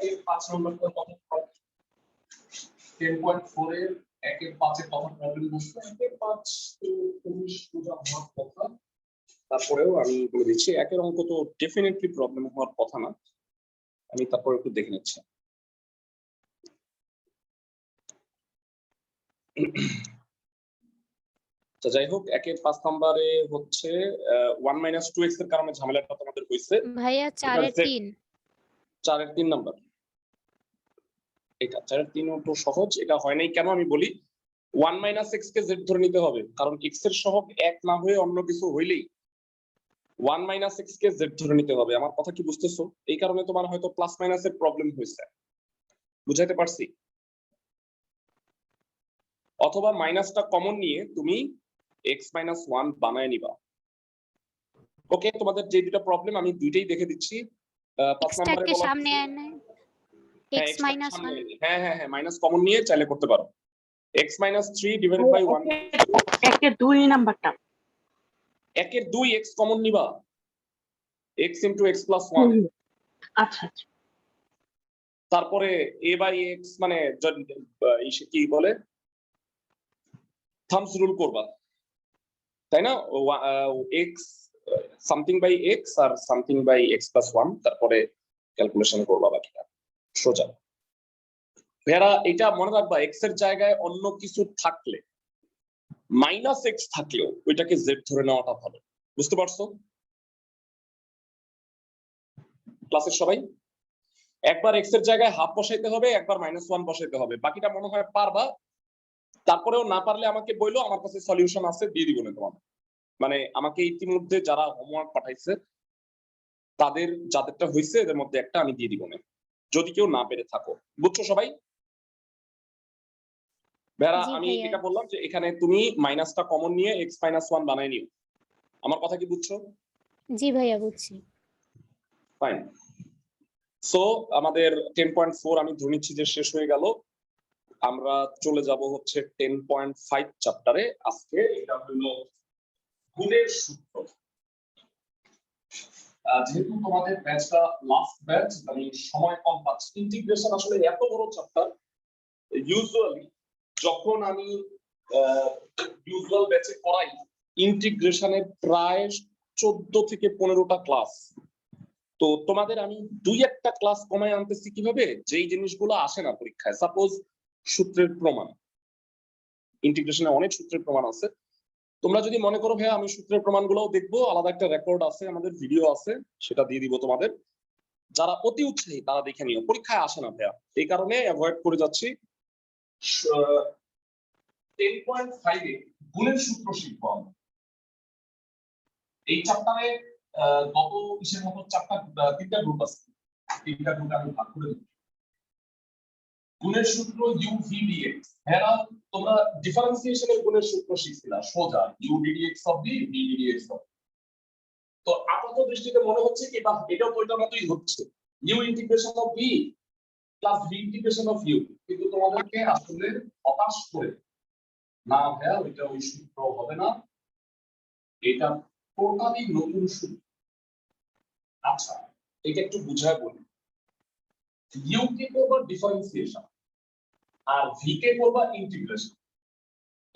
একের 5 নম্বর কত 10.4 এর একের 5 এর কত প্রবলেম বসছে একের 5 তো 19 বোঝা হওয়ার কথা তারপরেও আমি বলে দিচ্ছি একের অঙ্ক তো ডেফিনেটলি প্রবলেম হওয়ার কথা না আমি তারপর একটু দেখে নিচ্ছি তো যাই হোক একের 5 নম্বরে হচ্ছে 1 - 2x এর কারণে ঝামেলাটা তোমাদের হইছে ভাইয়া 4 এর 3 4 এর 3 নাম্বার এটা 4 এর 3 তো সহজ এটা হয় নাই কেন আমি বলি 1 - x কে z ধরে নিতে হবে কারণ x এর সহগ 1 না হয়ে অন্য কিছু হইলেই 1 - x কে z ধরে নিতে হবে আমার কথা কি বুঝতেছো এই কারণে তোমার হয়তো প্লাস মাইনাস এর প্রবলেম হইছে বুঝাইতে পারছি অথবা মাইনাসটা কমন নিয়ে তুমি x - 1 বানায় নিবা ওকে তোমাদের যে দুটো প্রবলেম আমি দুইটাই দেখে দিচ্ছি 5 নম্বরে কে বলা সামনে আনে x - 1 হ্যাঁ মাইনাস কমন নিয়ে চাইলে করতে পারো x - 3 ডিভাইডেড বাই 1 একের 2 নাম্বারটা একের 2 x কমন নিবা x * x + 1 আচ্ছা আচ্ছা তারপরে a বাই x মানে কি বলে থামস রুল করবা তাই না x সামথিং বাই x আর সামথিং বাই x + 1 তারপরে ক্যালকুলেশন করবা বাকিটা সোজা ভেরা এটা মনে রাখবা x এর জায়গায় অন্য কিছু থাকলে -x থাকলেও ওইটাকে z ধরে নেওয়াটা ভালো বুঝতে পারছো ক্লাসের সবাই একবার x এর জায়গায় হাফ বসাইতে হবে একবার -1 বসাইতে হবে বাকিটা মনে হয় পারবা তারপরেও না পারলে আমাকে বইলো আমার কাছে সলিউশন আছে দিয়ে দিব না তোমাদের মানে আমাকে ইতিমধ্যে যারা হোমওয়ার্ক পাঠাইছে তাদের যাদেরটা হইছে এদের মধ্যে একটা আমি দিয়ে দিব না যদি কেউ না পেরে থাকো বুঝছো সবাই ভেরা আমি এটা বললাম যে এখানে তুমি মাইনাসটা কমন নিয়ে x - 1 বানায় নিও আমার কথা কি বুঝছো জি ভাইয়া বুঝছি ফাইন সো আমাদের 10.4 আমি ধরে নিচ্ছি যে শেষ হয়ে গেল আমরা চলে যাব হচ্ছে 10.5 চ্যাপ্টারে আজকে এটা হলো গুণের সূত্র যেহেতু তোমাদের ব্যাচটা লাস্ট ব্যাচ মানে সময় কম পাচ্ছি ইন্টিগ্রেশন আসলে এত বড় চ্যাপ্টার ইউজুয়ালি যখন আমি ইউজুয়াল ব্যাচে পড়াই ইন্টিগ্রেশনের প্রায় 14 থেকে 15টা ক্লাস তো তোমাদের আমি 2-1টা ক্লাস কমায় আনতেছি কিভাবে যেই জিনিসগুলো আসে না পরীক্ষায় সাপোজ সূত্রের প্রমাণ ইন্টিগ্রেশনে অনেক সূত্রের প্রমাণ আছে তোমরা যদি মনে করো ভাই আমি সূত্রের প্রমাণগুলোও দেখবো আলাদা একটা রেকর্ড আছে আমাদের ভিডিও আছে সেটা দিয়ে দিব তোমাদের যারা অতি উৎসাহী তারা দেখে নিও পরীক্ষায় আসে না ভাইয়া এই কারণে অ্যাভয়েড করে যাচ্ছি 10.5 এ গুণের সূত্র শিখবো আমরা এই চ্যাপ্টারে গত কিসের মতো চ্যাপ্টার 3টা গ্রুপ আছে 3টা গ্রুপে আমি ভাগ করে দিই গুণের সূত্র u v dx এরা তোমরা ডিফারেন্সিয়েশনের গুণের সূত্র শিখছিলা সোজা u ddx of v v ddx of তো আপাতত দৃষ্টিতে মনে হচ্ছে কি বা এটাও ওইটার মতোই হচ্ছে u integration of v plus v integration of u কিন্তু তোমাদেরকে আসলে হতাশ করে না ভাইয়া ওইটা ওই সূত্র হবে না এটা টোটালি নতুন সূত্র আচ্ছা এটা একটু বুঝায় বলি u কে করবা ডিফারেন্সিয়েশন আর v কে করবা ইন্টিগ্রেশন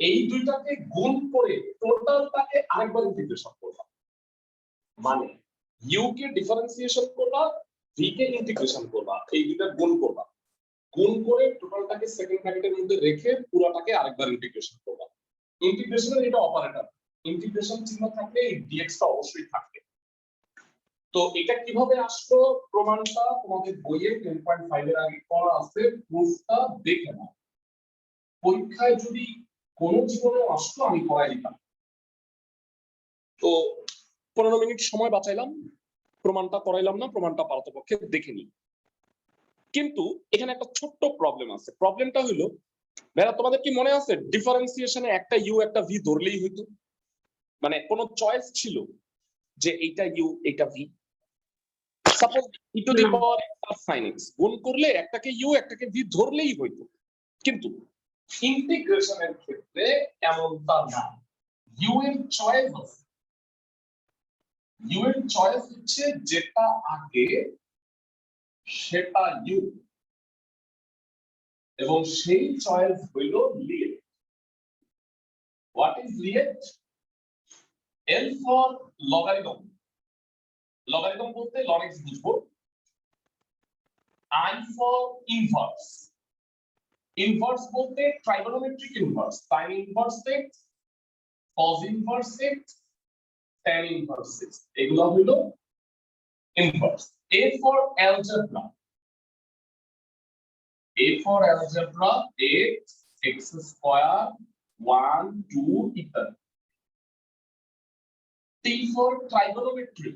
এই দুইটাকে গুণ করে টোটালটাকে আরেকবার ইন্টিগ্রেশন করবা মানে u কে ডিফারেন্সিয়েশন করবা v কে ইন্টিগ্রেশন করবা এই দুইটা গুণ করে টোটালটাকে সেকেন্ড ব্র্যাকেটের মধ্যে রেখে পুরোটাকে আরেকবার ইন্টিগ্রেশন করবা ইন্টিগ্রেশনের এটা অপারেটর ইন্টিগ্রেশন চিহ্ন থাকলে এই dx টা অবশ্যই থাকবে তো এটা কিভাবে আসলো প্রমাণটা তোমাদের বইয়ে 10.5 এর আগে করা আছে প্রুফটা দেখে নাও পরীক্ষায় যদি কোনো জীবনে আসতো আমি করাই দিতাম তো 15 মিনিট সময় বাঁচাইলাম প্রমাণটা করাইলাম না প্রমাণটা পারতপক্ষে দেখে নিই কিন্তু এখানে একটা ছোট্ট প্রবলেম আছে প্রবলেমটা হলো ভাইরা তোমাদের কি মনে আছে ডিফারেন্সিয়েশনে একটা ইউ একটা ভি ধরলেই হইতো মানে কোনো চয়েস ছিল যে এইটা ইউ এইটা V suppose e to the power x sin x গুণ করলে একটাকে ইউ একটাকে ভি ধরলেই হইতো কিন্তু ইন্টিগ্রেশনের ক্ষেত্রে এমনটা না ইউ এর চয়েস আছে ইউ এর চয়েস হচ্ছে যেটা আগে সেটা ইউ, এবং সেই চয়েস হইল LIATE. What is LIATE? L for logarithm, logarithm বলতে log x বুঝবো। I ফর ইনভার্স, ইনভার্স বলতে trigonometric inverse, sin inverse x, cos inverse x, tan inverse x, এগুলো হলো inverse. A for algebra, A for algebra, x, x square, 1, 2 ইত্যাদি। T for trigonometry,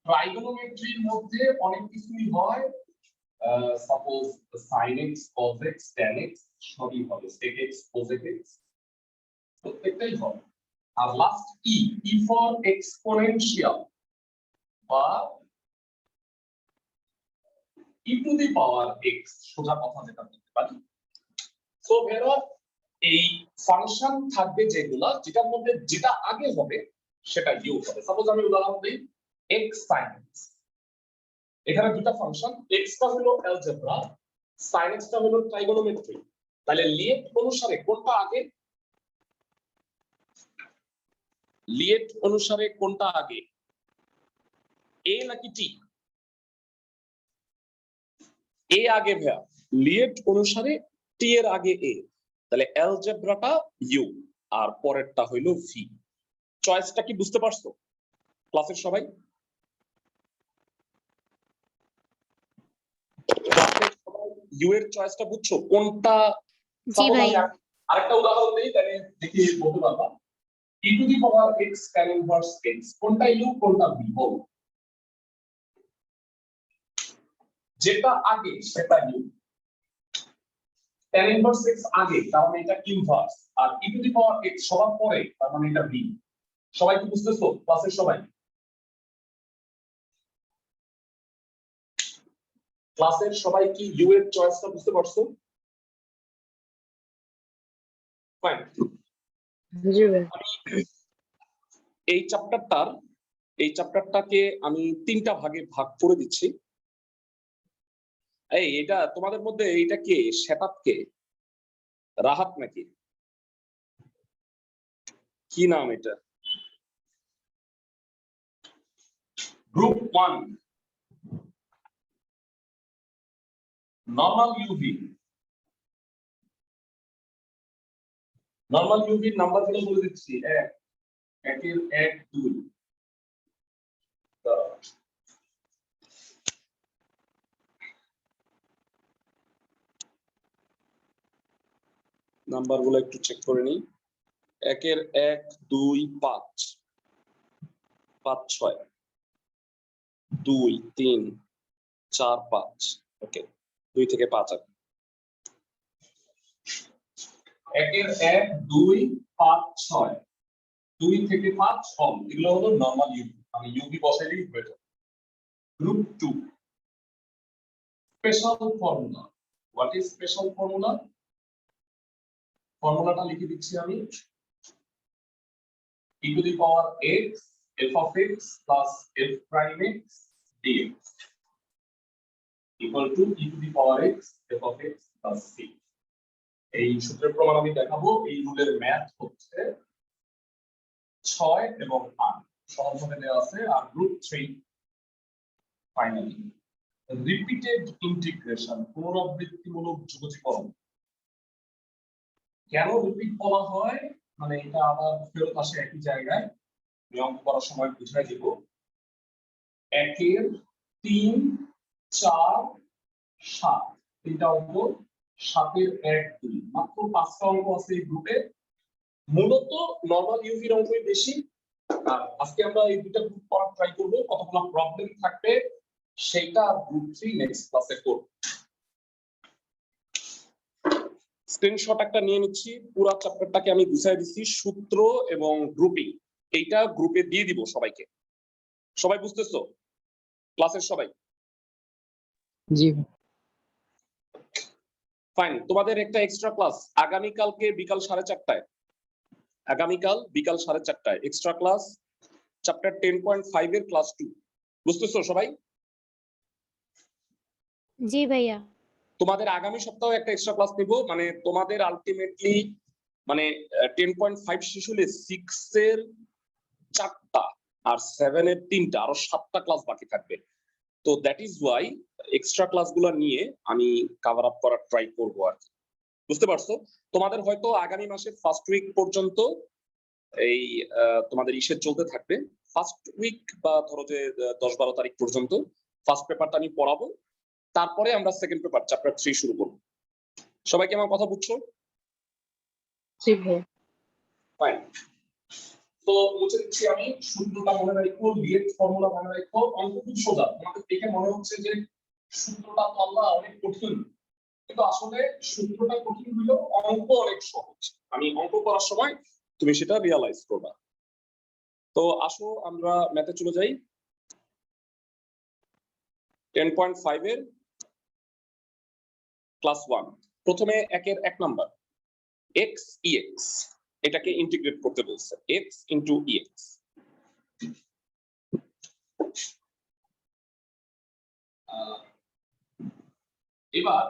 ট্রাইগোনোমেট্রির মধ্যে অনেক কিছুই হয়, suppose sin x, cos x, tan x সবই হবে, sec x, cosec x প্রত্যেকটাই হবে। আর লাস্ট E for exponential বা e to the power x, সোজা কথা যেটা বলতে পারি। সো ভেরা এই ফাংশন থাকবে যেগুলা, যেটার মধ্যে যেটা আগে হবে সেটা ইউ হবে। সাপোজ আমি উদাহরণ দিই x sin x, এখানে দুটো ফাংশন, x টা হলো অ্যালজেব্রা, sin x টা হলো ট্রাইগোনোমেট্রি, তাহলে লিয়েট অনুসারে কোনটা আগে? লিয়েট অনুসারে কোনটা আগে, এ নাকি টি? এ আগে ভাইয়া, লিয়েট অনুসারে টি এর আগে এ, তাহলে অ্যালজেব্রাটা ইউ আর পরেরটা হইলো ভি। চয়েসটা কি বুঝতে পারছো ক্লাসের সবাই? ক্লাসের সবাই ইউ এর চয়েসটা বুঝছো কোনটা? জি ভাইয়া। আরেকটা উদাহরণ দেই, তাহলে দেখি বলতে পারবা। e to the power x tan inverse x, কোনটা ইউ কোনটা ভি? বল। যেটা আগে সেটা ইউ, tan ইনভার্স x আগে তার মানে এটা ইনভার্স, আর e to the power x সবার পরে তার মানে এটা ভি। সবাই কি বুঝতেছো ক্লাসের সবাই? ক্লাসের সবাই কি ইউ এর চয়েসটা বুঝতে পারছো? ফাইন। জি ভাই। এই চ্যাপ্টারটাকে আমি তিনটা ভাগে ভাগ করে দিচ্ছি। এই এটা তোমাদের মধ্যে এইটা কে? সেটআপ কে? রাহাত নাকি? কি নাম এটা? Group 1 normal UV. নরমাল ইউভির নাম্বারগুলো বলে দিচ্ছি, 1 একের 1 2। নাম্বারগুলো একটু চেক করে নিই। একের 1 2 5 5 6 2 3 4 5। ওকে, 2 থেকে 5 আছে। একের 1 2 5 6 2 থেকে 5 কম, এগুলো হলো নরমাল ইউভি, আমি ইউভি বসাইলেই হয়ে যাবে। Group 2 special formula. What is special formula? ফর্মুলাটা লিখে দিচ্ছি আমি, e to the power x f of x plus f prime x dx equal to e to the power x f of x plus c। এই সূত্রের প্রমাণ আমি দেখাবো। এই রুলের ম্যাথ হচ্ছে 6 এবং 8 সহজভাবে দেওয়া আছে। আর গ্রুপ 3 ফাইনালি রিপিটেড ইন্টিগ্রেশন, পুনরাবৃত্তিমূলক যোগজীকরণ। কেন রিপিট বলা হয়, মানে এটা আবার ফেরত আসে একই জায়গায়, নিয়ম করার সময় বুঝাই দিব। 1 3 4 7 তিনটা অঙ্ক, 7 1 2, মাত্র 5টা অঙ্ক আছে এই গ্রুপে। মূলত নরমাল ইউভির অঙ্কই বেশি। আর আজকে আমরা এই দুটো গ্রুপ করার ট্রাই করব, কতগুলো প্রবলেম থাকবে সেটা গ্রুপ 3 নেক্সট ক্লাসে করব। স্ক্রিনশট একটা নিয়ে নিচ্ছি, পুরো চ্যাপ্টারটাকে আমি গুছিয়ে দিচ্ছি, সূত্র এবং গ্রুপিং এইটা গ্রুপে দিয়ে দিব সবাইকে। সবাই বুঝতেছো ক্লাসের সবাই? জি ফাইন। তোমাদের একটা এক্সট্রা ক্লাস আগামীকালকে বিকাল 4:30টায়, আগামীকাল বিকাল 4:30টায় এক্সট্রা ক্লাস চ্যাপ্টার 10.5 এর ক্লাস 2। বুঝতেছো সবাই? জি ভাইয়া। তোমাদের আগামী সপ্তাহে একটা এক্সট্রা ক্লাস নিব, মানে তোমাদের আলটিমেটলি মানে 10.5 শেষ হলে 6 এর 4টা আর 7 এর 3টা, আরো 7টা ক্লাস বাকি থাকবে। তো দ্যাট ইজ ওয়াই এক্সট্রা ক্লাসগুলো নিয়ে আমি কভার আপ করার ট্রাই করবো আর কি। বুঝতে পারছো? তোমাদের হয়তো আগামী মাসের ফার্স্ট উইক পর্যন্ত এই তোমাদের ইসের চলতে থাকবে। ফার্স্ট উইক বা ধরো যে 10-12 তারিখ পর্যন্ত ফার্স্ট পেপারটা আমি পড়াবো, তারপরে আমরা সেকেন্ড পেপার চ্যাপ্টার 3 শুরু করব। সবাই কি আমার কথা বুঝছো? জি ভাইয়া। ফাইন। তো মুছে দিচ্ছি আমি, সূত্রটা মনে রাখো, ডিএক্স ফর্মুলা মনে রাখো। অঙ্ক খুব সোজা, তোমাদের দেখে মনে হচ্ছে যে সূত্রটা তো আল্লাহ অনেক কঠিন, কিন্তু আসলে সূত্রটা কঠিন হলেও অঙ্ক অনেক সহজ। আমি অঙ্ক করার সময় তুমি সেটা রিয়ালাইজ করবা। তো আসো আমরা ম্যাথে চলে যাই। 10.5 এর ক্লাস 1, প্রথমে 1 নাম্বার x ex, এটাকে ইন্টিগ্রেট করতে বলছে, x ইনটু ex। এবার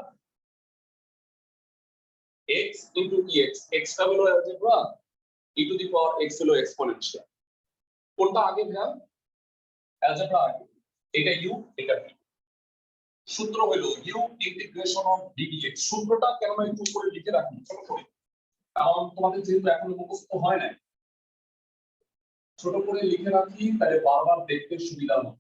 x ইনটু ex, x টা হলো algebra, e to the power x হলো এক্সপোনেনশিয়াল। কোনটা আগে ভাই? অ্যালজেব্রা আগে, এটা u এটা v। সূত্র হলো u integration of v dx। সূত্রটা কেন একটু করে লিখে রাখি ছোট করে, কারণ তোমাদের যেহেতু এখনো মুখস্থ হয় না, ছোট করে লিখে রাখি, তাহলে বারবার দেখতে সুবিধা হবে।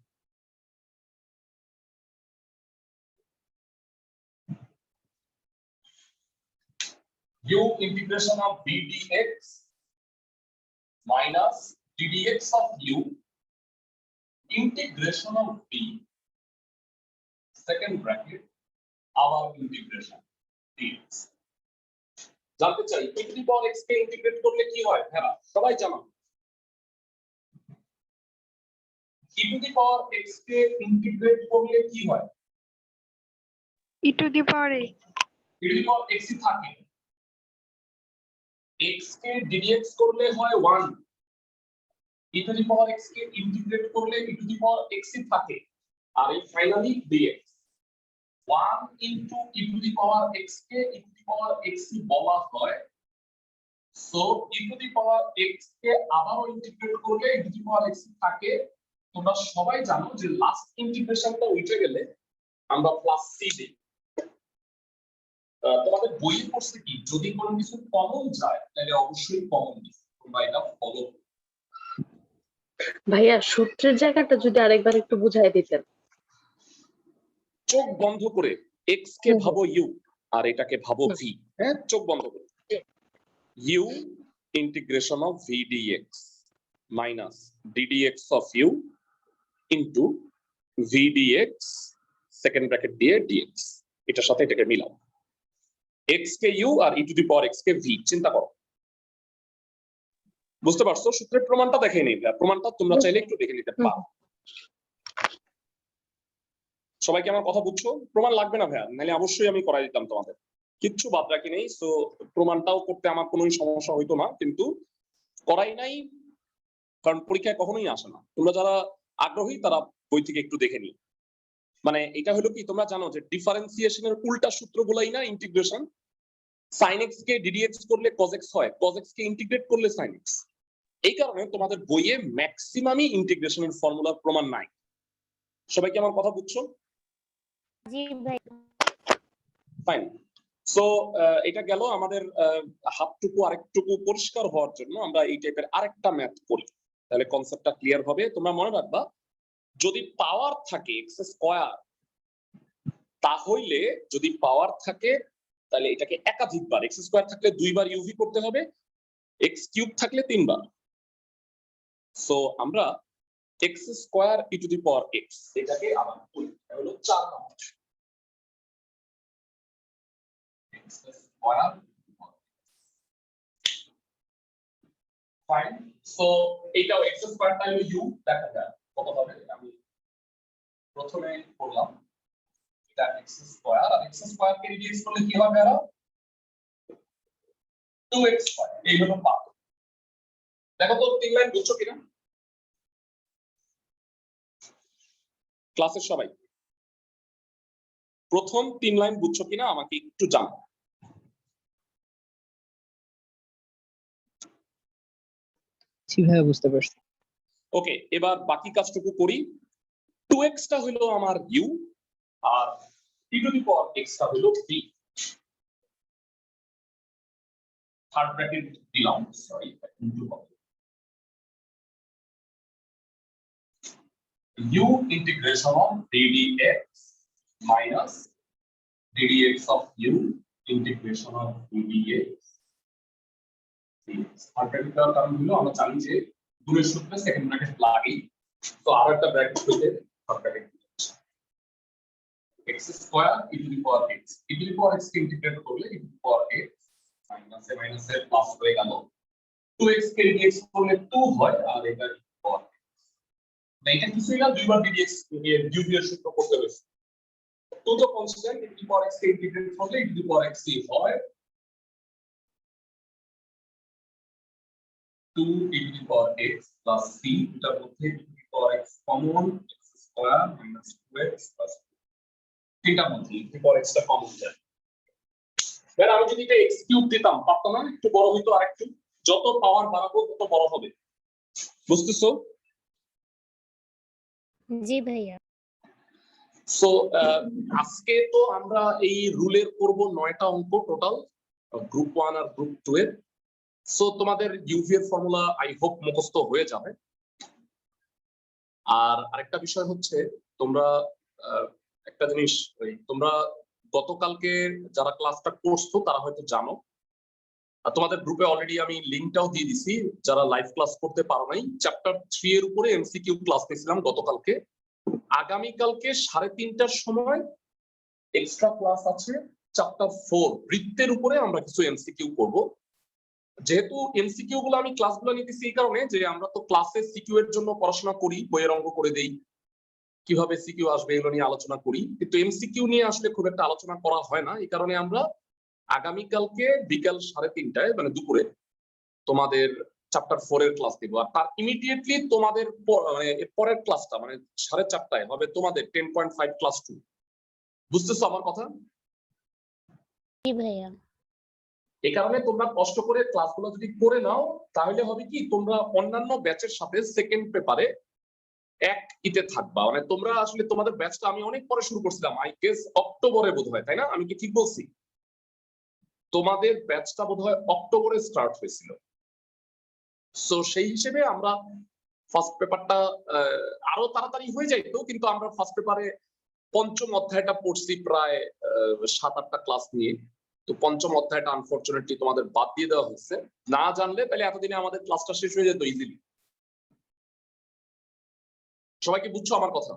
u integration of v dx minus ddx of u integration of v second bracket our integration dx। জানতে চাই e to the power x K integrate করলে কি হয়? হ্যাঁ সবাই জানো, e to the power x K integrate করলে কি হয়? e to the power x, e to the power x ই থাকে, x কে ddx করলে হয় 1, e to the power x K integrate করলে e to the power x ই থাকে, আর এই finally dx। 1 into e to the power x K e to the power x ই বলা হয়। So e to the power x কে আবারও integrate করলে e to the power x ই থাকে। তোমরা সবাই জানো যে লাস্ট ইন্টিগ্রেশনটা উঠে গেলে আমরা প্লাস সি দিই। তোমাদের বইয়ে পড়ছে কি, যদি কোনো কিছু কমন যায় তাহলে অবশ্যই কমন দিই, তোমরা এটা ফলো। ভাইয়া সূত্রের জায়গাটা যদি আরেকবার একটু বুঝাই দিতেন। চোখ বন্ধ করে x কে ভাবো u আর এটাকে ভাবো v। হ্যাঁ, চোখ বন্ধ করে u integration of v dx minus ddx of u into v dx second bracket দিয়ে dx, এটার সাথে এটাকে মিলাও। x K u R e to the power x K v, চিন্তা করো। বুঝতে পারছো? সূত্রের প্রমাণটা দেখে নেই, প্রমাণটা তোমরা চাইলে একটু দেখে নিতে পারো। সবাই কি আমার কথা বুঝছো? প্রমাণ লাগবে না ভাইয়া, নাহলে অবশ্যই আমি করাই দিতাম তোমাদের, কিচ্ছু বাদ রাখি নেই। সো প্রমাণটাও করতে আমার কোনো সমস্যা হইতো না, কিন্তু করাই নাই কারণ পরীক্ষায় কখনোই আসে না। তোমরা যারা আগ্রহী তারা বই থেকে একটু দেখে নিও। মানে এটা হলো কি, তোমরা জানো যে ডিফারেন্সিয়েশনের উল্টা সূত্রগুলাই না ইন্টিগ্রেশন। sin x কে ddx করলে cos x হয়, cos x কে ইন্টিগ্রেট করলে sin x। এই কারণে তোমাদের বইয়ে ম্যাক্সিমামই ইন্টিগ্রেশনের ফর্মুলার প্রমাণ নাই। সবাই কি আমার কথা বুঝছো? জি ভাই। ফাইন। সো এটা গেল আমাদের হাফটুকু, আরেকটুকু পরিষ্কার হওয়ার জন্য আমরা এই টাইপের আরেকটা ম্যাথ করি, তাহলে কনসেপ্টটা ক্লিয়ার হবে। তোমরা মনে রাখবা, যদি পাওয়ার থাকে x স্কয়ার, তাহলে যদি পাওয়ার থাকে তাহলে এটাকে একাধিকবার, x স্কয়ার থাকলে 2 বার ইউভি করতে হবে, x কিউব থাকলে 3 বার। সো আমরা x square e to the power x এটাকে আবার করি, এটা হলো 4 নম্বর। x square, fine. সো এটাও x স্কয়ারটা হলো u, দেখা যায় কত হবে। আমি প্রথমে করলাম এটা x স্কয়ার, আর x স্কয়ার কে রিডিউস করলে কি হবে? আর 2x স্কয়ার। এই হলো পার্ট। দেখো তো 3 লাইন বুঝছো কিনা ক্লাসের সবাই? প্রথম 3 লাইন বুঝছো কিনা আমাকে একটু জানাও। জি ভাইয়া বুঝতে পারছি। ওকে, এবার বাকি কাজটুকু করি। 2x টা হলো আমার u আর t to the power x টা হলো v। থার্ড ব্র্যাকেট দিলাম, সরি ইনটু হবে u integration of ddx minus ddx of u integration of ddx। Third bracket দেওয়ার কারণ হলো আমরা জানি যে গুণের সূত্রে সেকেন্ড ব্র্যাকেট লাগেই, তো আর একটা ব্র্যাকেট হইতে third bracket x square e to the power x, e to the power x K integrate করলে e to the power x minus A plus হয়ে গেল, 2x কে dx করলে 2 হয় আর এটা e to the power x। না এটা কিছুই না, দুইবার dx এর dv এর সূত্র করতে হয়েছে। 2 তো constant, e to the power x K integrate করলে e to the power x হয় 2 e to the power x plus c, এটার মধ্যে e to the power x common, x square minus 2x plus তিনটার মধ্যে e to the power x টা common যায়। এবার আমি যদি এটা x কিউব দিতাম পারতাম না? একটু বড় হইতো, আর একটু যত পাওয়ার বাড়াবো তত বড় হবে, বুঝতেছো? জি ভাইয়া। সো আজকে তো আমরা এই রুলের করব 9টা অঙ্ক টোটাল, গ্রুপ 1 আর গ্রুপ 2 এর। সো তোমাদের ইউভি এর ফর্মুলা আই হোপ মুখস্থ হয়ে যাবে। আর আরেকটা বিষয় হচ্ছে তোমরা একটা জিনিস, তোমরা গতকালকে যারা ক্লাসটা করছো তারা হয়তো জানো, আর তোমাদের গ্রুপে অলরেডি আমি লিংকটাও দিয়ে দিছি, যারা লাইভ ক্লাস করতে পারো নাই, চ্যাপ্টার 3 এর উপরে এমসিকিউ ক্লাস নিয়েছিলাম গতকালকে। আগামীকালকে 3:30টার সময় এক্সট্রা ক্লাস আছে চ্যাপ্টার 4 বৃত্তের উপরে, আমরা কিছু এমসিকিউ করব। যেহেতু এমসিকিউ গুলো আমি ক্লাসগুলো নিতেছি এই কারণে যে আমরা তো ক্লাসে সিকিউ এর জন্য পড়াশোনা করি, বইয়ের অঙ্ক করে দেই, কিভাবে সিকিউ আসবে এগুলো নিয়ে আলোচনা করি, কিন্তু এমসিকিউ নিয়ে আসলে খুব একটা আলোচনা করা হয় না। এই কারণে আমরা আগামীকালকে বিকাল 3:30টায় মানে দুপুরে তোমাদের চ্যাপ্টার 4 এর ক্লাস দিব, আর তার ইমিডিয়েটলি তোমাদের পরের ক্লাসটা মানে 4:30টায় হবে তোমাদের 10.5 ক্লাস 2। বুঝতেছো আমার কথা? জি ভাইয়া। এই কারণে তোমরা কষ্ট করে ক্লাসগুলো যদি করে নাও তাহলে হবে কি, তোমরা অন্যান্য ব্যাচের সাথে সেকেন্ড পেপারে এক ইতে থাকবা। মানে তোমরা আসলে তোমাদের ব্যাচটা আমি অনেক পরে শুরু করছিলাম, আই গেস অক্টোবরে বোধহয়, তাই না? আমি কি ঠিক বলছি? তোমাদের ব্যাচটা বোধহয় অক্টোবরে স্টার্ট হয়েছিল। সো সেই হিসেবে আমরা ফার্স্ট পেপারটা আরো তাড়াতাড়ি হয়ে যাইতো, কিন্তু আমরা ফার্স্ট পেপারে পঞ্চম অধ্যায়টা পড়ছি প্রায় 7-8টা ক্লাস নিয়ে। তো পঞ্চম অধ্যায়টা আনফরচুনেটলি তোমাদের বাদ দিয়ে দেওয়া হয়েছে। না জানলে তাহলে এতদিনে আমাদের ক্লাসটা শেষ হয়ে যেত ইজিলি। সবাই কি বুঝছো আমার কথা?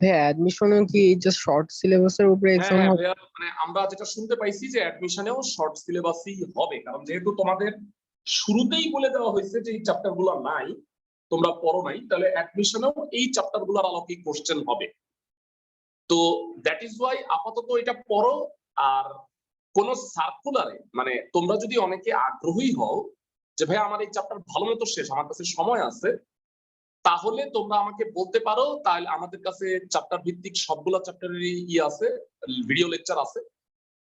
ভাইয়া অ্যাডমিশনে কি জাস্ট শর্ট সিলেবাসের উপরে এক্সাম হ্যাঁ, হবে? মানে আমরা যেটা শুনতে পাইছি যে অ্যাডমিশনেও শর্ট সিলেবাসই হবে, কারণ যেহেতু তোমাদের শুরুতেই বলে দেওয়া হয়েছে যে এই চ্যাপ্টার গুলো নাই, তোমরা পড়ো নাই, তাহলে অ্যাডমিশনেও এই চ্যাপ্টার গুলোর আলোকে কোশ্চেন হবে। তো দ্যাট ইজ ওয়াই আপাতত এটা পড়ো। আর কোন সার্কুলারে মানে তোমরা যদি অনেকে আগ্রহী হও যে ভাই আমার এই চ্যাপ্টার ভালো মতো শেষ, আমার কাছে সময় আছে, তাহলে তোমরা আমাকে বলতে পারো, তাহলে আমাদের কাছে চ্যাপ্টার ভিত্তিক সবগুলা চ্যাপ্টারেরই আছে, ভিডিও লেকচার আছে।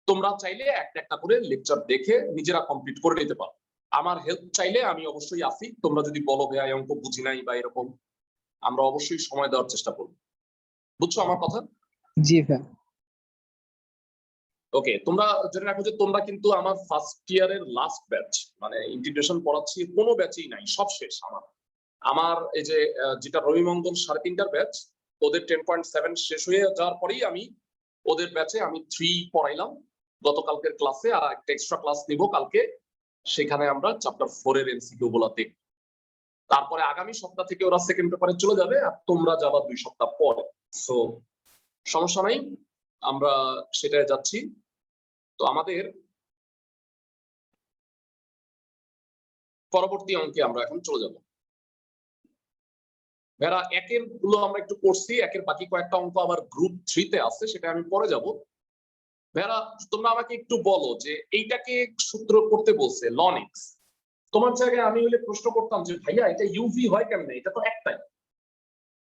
তোমরা চাইলে একটা একটা করে লেকচার দেখে নিজেরা কমপ্লিট করে নিতে পারো। আমার হেল্প চাইলে আমি অবশ্যই আছি। তোমরা যদি বলো ভাই এই অঙ্ক বুঝি নাই বা এরকম, আমরা অবশ্যই সময় দেওয়ার চেষ্টা করব। বুঝছো আমার কথা? জি ভাইয়া। ওকে, তোমরা জেনে রাখো যে তোমরা কিন্তু আমার ফার্স্ট ইয়ারের লাস্ট ব্যাচ, মানে ইন্টিগ্রেশন পড়াচ্ছি কোনো ব্যাচই নাই, সব শেষ। আমার এই যে যেটা রবিমঙ্গল 3:30টার ব্যাচ, ওদের 10.7 শেষ হয়ে যাওয়ার পরেই আমি ওদের ব্যাচে আমি 3 পড়াইলাম গতকালকের ক্লাসে, আর একটা এক্সট্রা ক্লাস নিব কালকে, সেখানে আমরা চ্যাপ্টার 4 এর এমসিকিউ গুলো দেখব। তারপরে আগামী সপ্তাহ থেকে ওরা সেকেন্ড পেপারে চলে যাবে, আর তোমরা যাবা 2 সপ্তাহ পরে। সো সমস্যা নাই, আমরা সেটাই যাচ্ছি। তো আমাদের পরবর্তী অঙ্কে আমরা এখন চলে যাব। ভাইরা একের গুলো আমরা একটু করছি, একের বাকি কয়েকটা অঙ্ক আবার গ্রুপ 3 তে আছে, সেটা আমি পরে যাব। ভাইরা তোমরা আমাকে একটু বলো যে এইটাকে সূত্র করতে বলছে ln x, তোমার জায়গায় আমি হলে প্রশ্ন করতাম যে ভাইয়া এটা ইউভি হয় কেমনে, এটা তো একটাই,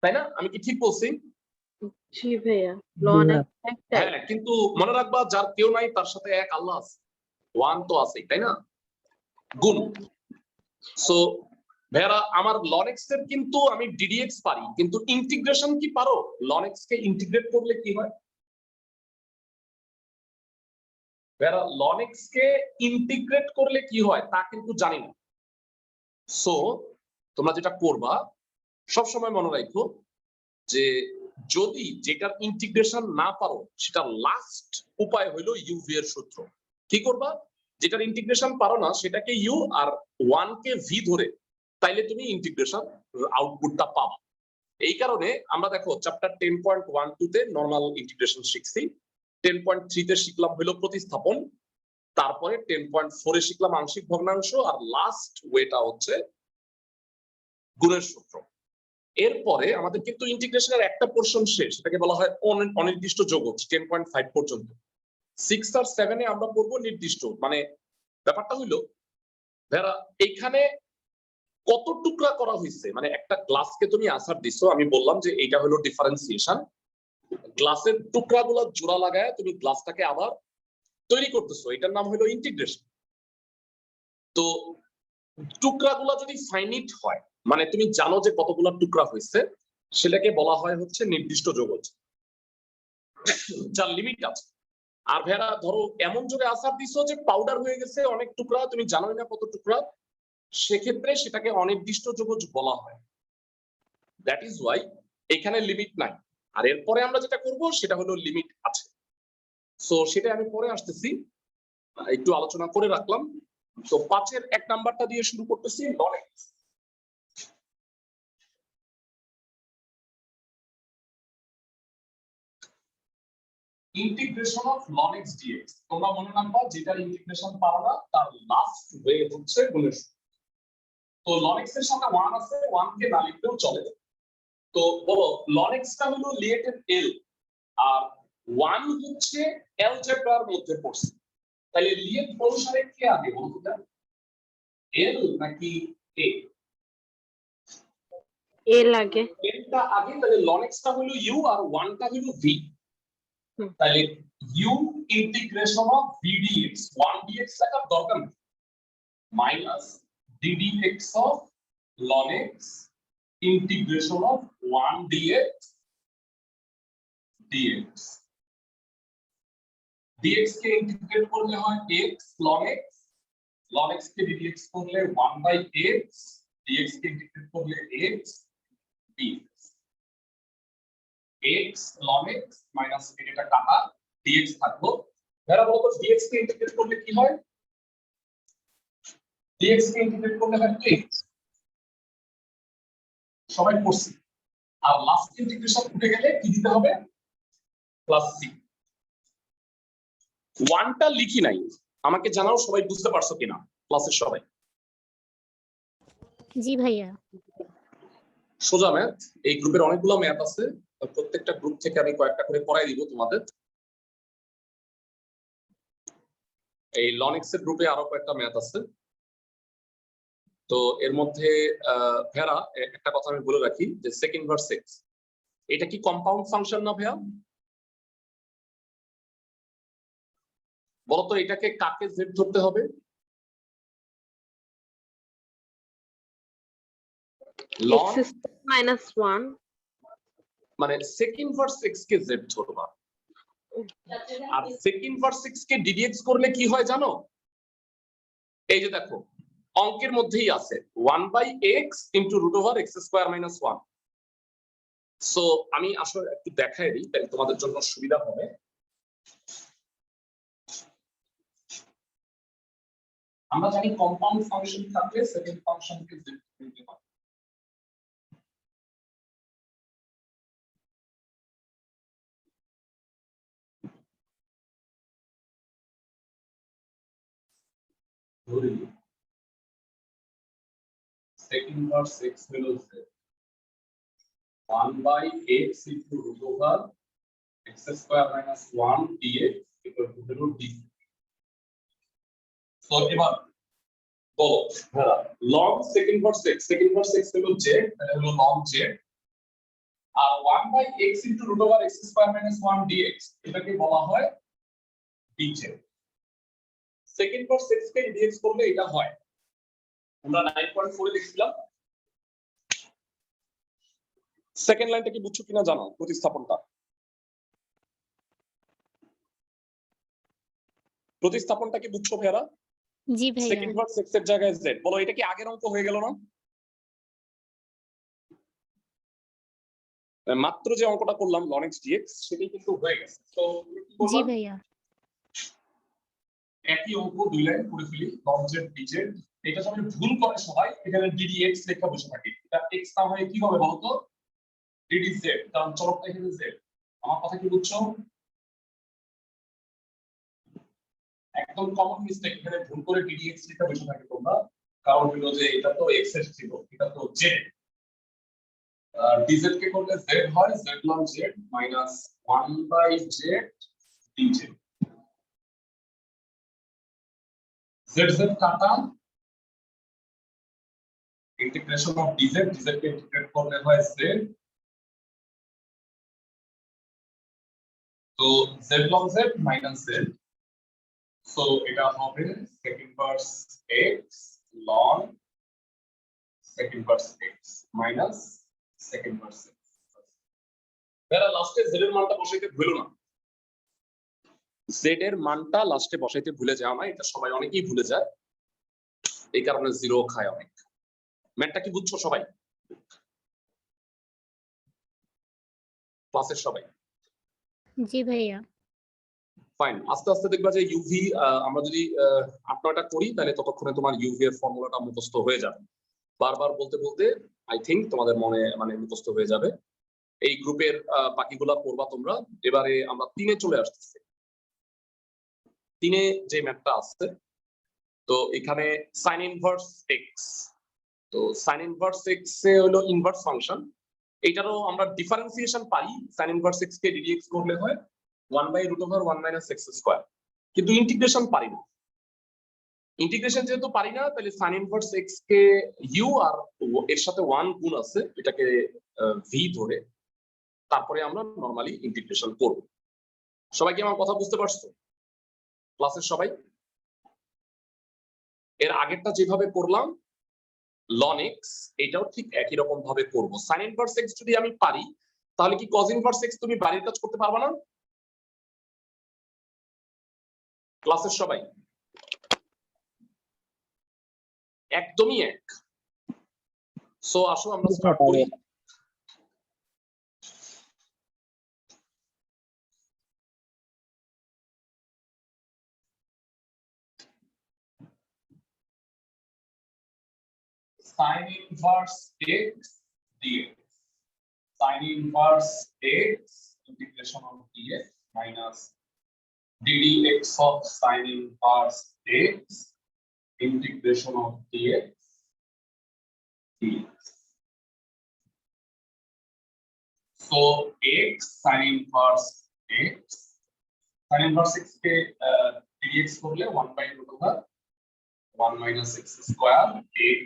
তাই না? আমি কি ঠিক বলছি? জি ভাইয়া লন একটাই। হ্যাঁ, কিন্তু মনে রাখবা যার কেউ নাই তার সাথে এক আল্লাহ আছে, ওয়ান তো আছে, তাই না? গুণ। সো ভাইয়ারা আমার ln x এর কিন্তু আমি ddx পারি, কিন্তু ইন্টিগ্রেশন কি পারো? ln x কে ইন্টিগ্রেট করলে কি হয়? ভাইয়ারা ln x কে ইন্টিগ্রেট করলে কি হয় তা কিন্তু জানি না। সো তোমরা যেটা করবা সব সময় মনে রাখো যে যদি যেটার ইন্টিগ্রেশন না পারো সেটা লাস্ট উপায় হলো ইউভি এর সূত্র। কি করবা? যেটার ইন্টিগ্রেশন পারো না সেটাকে ইউ আর 1 কে ভি ধরে তাইলে তুমি ইন্টিগ্রেশন আউটপুটটা পাবা। এই কারণে আমরা দেখো চ্যাপ্টার 10.12 তে নরমাল ইন্টিগ্রেশন শিখছি, 10.3 তে শিখলাম হলো প্রতিস্থাপন, তারপরে 10.4 এ শিখলাম আংশিক ভগ্নাংশ, আর লাস্ট ওয়েটা হচ্ছে গুণের সূত্র। এরপরে আমাদের কিন্তু ইন্টিগ্রেশনের একটা পোরশন শেষ, সেটাকে বলা হয় অনির্দিষ্ট যোগজ 10.5 পর্যন্ত। 6 আর 7 এ আমরা পড়বো নির্দিষ্ট। মানে ব্যাপারটা হইলো ভাইরা এখানে কত টুকরা করা হয়েছে, মানে একটা গ্লাসকে তুমি আনসার দিছো, আমি বললাম যে এটা হলো ডিফারেন্সিয়েশন, গ্লাসের টুকরাগুলো জোড়া লাগায় তুমি গ্লাসটাকে আবার তৈরি করতেছো, এটার নাম হলো ইন্টিগ্রেশন। তো টুকরাগুলো যদি ফাইনিট হয়, মানে তুমি জানো যে কতগুলো টুকরা হয়েছে, সেটাকে বলা হয় হচ্ছে নির্দিষ্ট যোগজ, যার লিমিট আছে। আর ভাইরা ধরো এমন যদি আনসার দিছো যে পাউডার হয়ে গেছে অনেক টুকরা, তুমি জানোই না কত টুকরা, সেক্ষেত্রে সেটাকে অনির্দিষ্ট যোগজ বলা হয়। দ্যাট ইজ ওয়াই এখানে লিমিট নাই। আর এরপরে আমরা যেটা করব সেটা হলো লিমিট আছে। সো সেটা আমি পরে আসতেছি, একটু আলোচনা করে রাখলাম। তো 5 এর 1 নাম্বারটা দিয়ে শুরু করতেছি, ln x। Integration of ln x dx। তোমরা মনে রাখবা যেটার ইন্টিগ্রেশন পারো না তার লাস্ট ওয়ে হচ্ছে গুণের সূত্র। তো ln x এর সাথে 1 আছে, 1 কে না লিখলেও চলে। তো বলো ln x টা হলো লিয়েটেড l, আর 1 হচ্ছে অ্যালজেব্রার মধ্যে পড়ছে, তাহলে লিয়েট অনুসারে কে আগে বলতো? l নাকি a? এ লাগে l টা আগে, তাহলে ln x টা হলো u আর 1 টা হলো v। তাহলে u integration of v dx, 1 dx লেখার দরকার নেই, minus ddx of ln x integration of 1 dx dx। dx কে ইন্টিগ্রেট করলে হয় x ln x, ln x কে ddx করলে 1/x, dx কে ইন্টিগ্রেট করলে x dx। x ln x minus এটা কাটা dx থাকলো। যারা বলতো dx কে ইন্টিগ্রেট করলে কি হয়? dx কে ইন্টিগ্রেট করলে হয় x, সবাই পড়ছি। আর লাস্ট ইন্টিগ্রেশন উঠে গেলে কি দিতে হবে? Plus c। 1 টা লিখি নাই, আমাকে জানাও সবাই বুঝতে পারছো কিনা ক্লাসের সবাই। জি ভাইয়া। সোজা ম্যাথ, এই গ্রুপের অনেকগুলো ম্যাথ আছে, প্রত্যেকটা গ্রুপ থেকে আমি কয়েকটা করে পড়াই দিব তোমাদের। এই ln x এর গ্রুপে আরো কয়েকটা ম্যাথ আছে। তো এর মধ্যে ভেরা একটা কথা আমি বলে রাখি যে sec inverse x এটা কি কম্পাউন্ড ফাংশন না ভাইয়া? বলতো এটাকে কাকে z ধরতে হবে? ln x minus 1 মানে sec inverse x কে z ধরবা, আর sec inverse x কে ddx করলে কি হয় জানো? এই যে দেখো অঙ্কের মধ্যেই আছে 1/x into root over x square minus 1। So আমি আসলে একটু দেখাই দিই তাহলে তোমাদের জন্য সুবিধা হবে। আমরা জানি কম্পাউন্ড ফাংশন থাকলে সেকেন্ড ফাংশনকে z দিতে হয়। ধরি sec inverse x হলো z 1/x into root over x square minus 1 dx equal to হলো d। সো এবার বলো log sec inverse x, sec inverse x হলো z, তাহলে হলো log z, আর 1/x * √(x² - 1 dx এটাকে বলা হয় dz। সেকেন্ড ভার্স x কে dx করলে এটা হয়, আমরা 9.4 এ লিখছিলাম। সেকেন্ড লাইনটা কি বুঝছো কিনা জানো, প্রতিস্থাপনটা কি বুঝছো ভাইরা? जी भैया সেকেন্ড ভার্স x এর জায়গায় z, বলো এটা কি আগের অঙ্ক হয়ে গেল না? মাত্র যে অঙ্কটা করলাম ln x dx সেটাই কিন্তু হয়ে গেছে। তো जी भैया একই অঙ্ক দুই লাইন করে ফেলি, ln z dz। এটা সবাই ভুল করে, সবাই এখানে ddx লেখা বসে থাকে, এটা x না হয়ে কি হবে বলো তো, ddz, কারণ চলকটা এখানে z। আমার কথা কি বুঝছো? একদম কমন মিস্টেক, এখানে ভুল করে ddx লেখা বসে থাকে তোমরা, কারণ হলো যে এটা তো x এর ছিল, এটা তো z। dz কে করলে z হয়, z ln z minus 1/z dz। z কাটা, ইন্টিগ্রেশন অফ dz, dz কে ইন্টিগ্রেট করলে হয় z, তো z ln z minus z, so এটা হবে second verse x ln second verse x minus second verse x। এরা লাস্টে z এর মানটা বসাইতে ভুলো না, z এর মানটা লাস্টে বসাইতে ভুলে যাও না, এটা সবাই অনেকেই ভুলে যায়, এই কারণে জিরো খায় অনেক। ম্যাথটা কি বুঝছো সবাই ক্লাসের সবাই? जी भैया ফাইন, আস্তে আস্তে দেখবা যে ইউভি আমরা যদি 8-9টা করি তাহলে ততক্ষণে তোমার ইউভি এর ফর্মুলাটা মুখস্থ হয়ে যাবে। বারবার বলতে বলতে আই থিংক তোমাদের মনে মানে মুখস্থ হয়ে যাবে। এই গ্রুপের বাকিগুলা পড়বা তোমরা। এবারে আমরা 3-এ চলে আসতেছি। 3-এ যে ম্যাথটা আছে, তো এখানে sin ইনভার্স x, তো sin ইনভার্স x এ হলো ইনভার্স ফাংশন, এটারও আমরা ডিফারেন্সিয়েশন পাই, sin ইনভার্স x কে dx করলে হয় 1/√(1 - x², কিন্তু ইন্টিগ্রেশন পারি না। ইন্টিগ্রেশন যেহেতু পারি না, তাহলে sin ইনভার্স x কে u আর এর সাথে 1 গুণ আছে, এটাকে v ধরে তারপরে আমরা নরমালি ইন্টিগ্রেশন করব। সবাই কি আমার কথা বুঝতে পারছো ক্লাসের সবাই? এর আগেরটা যেভাবে করলাম ln x, এটাও ঠিক একই রকম ভাবে করব। sin ইনভার্স x যদি আমি পারি, তাহলে কি cos ইনভার্স x তুমি বাড়ির কাজ করতে পারবা না ক্লাসের সবাই? একদমই এক। সো আসো আমরা স্টার্ট করি। sin inverse x dx, sin inverse x integration of dx minus ddx of sin inverse x integration of dx dx. So x sin inverse x, sin inverse x के dx করলে 1/√(1 - x² x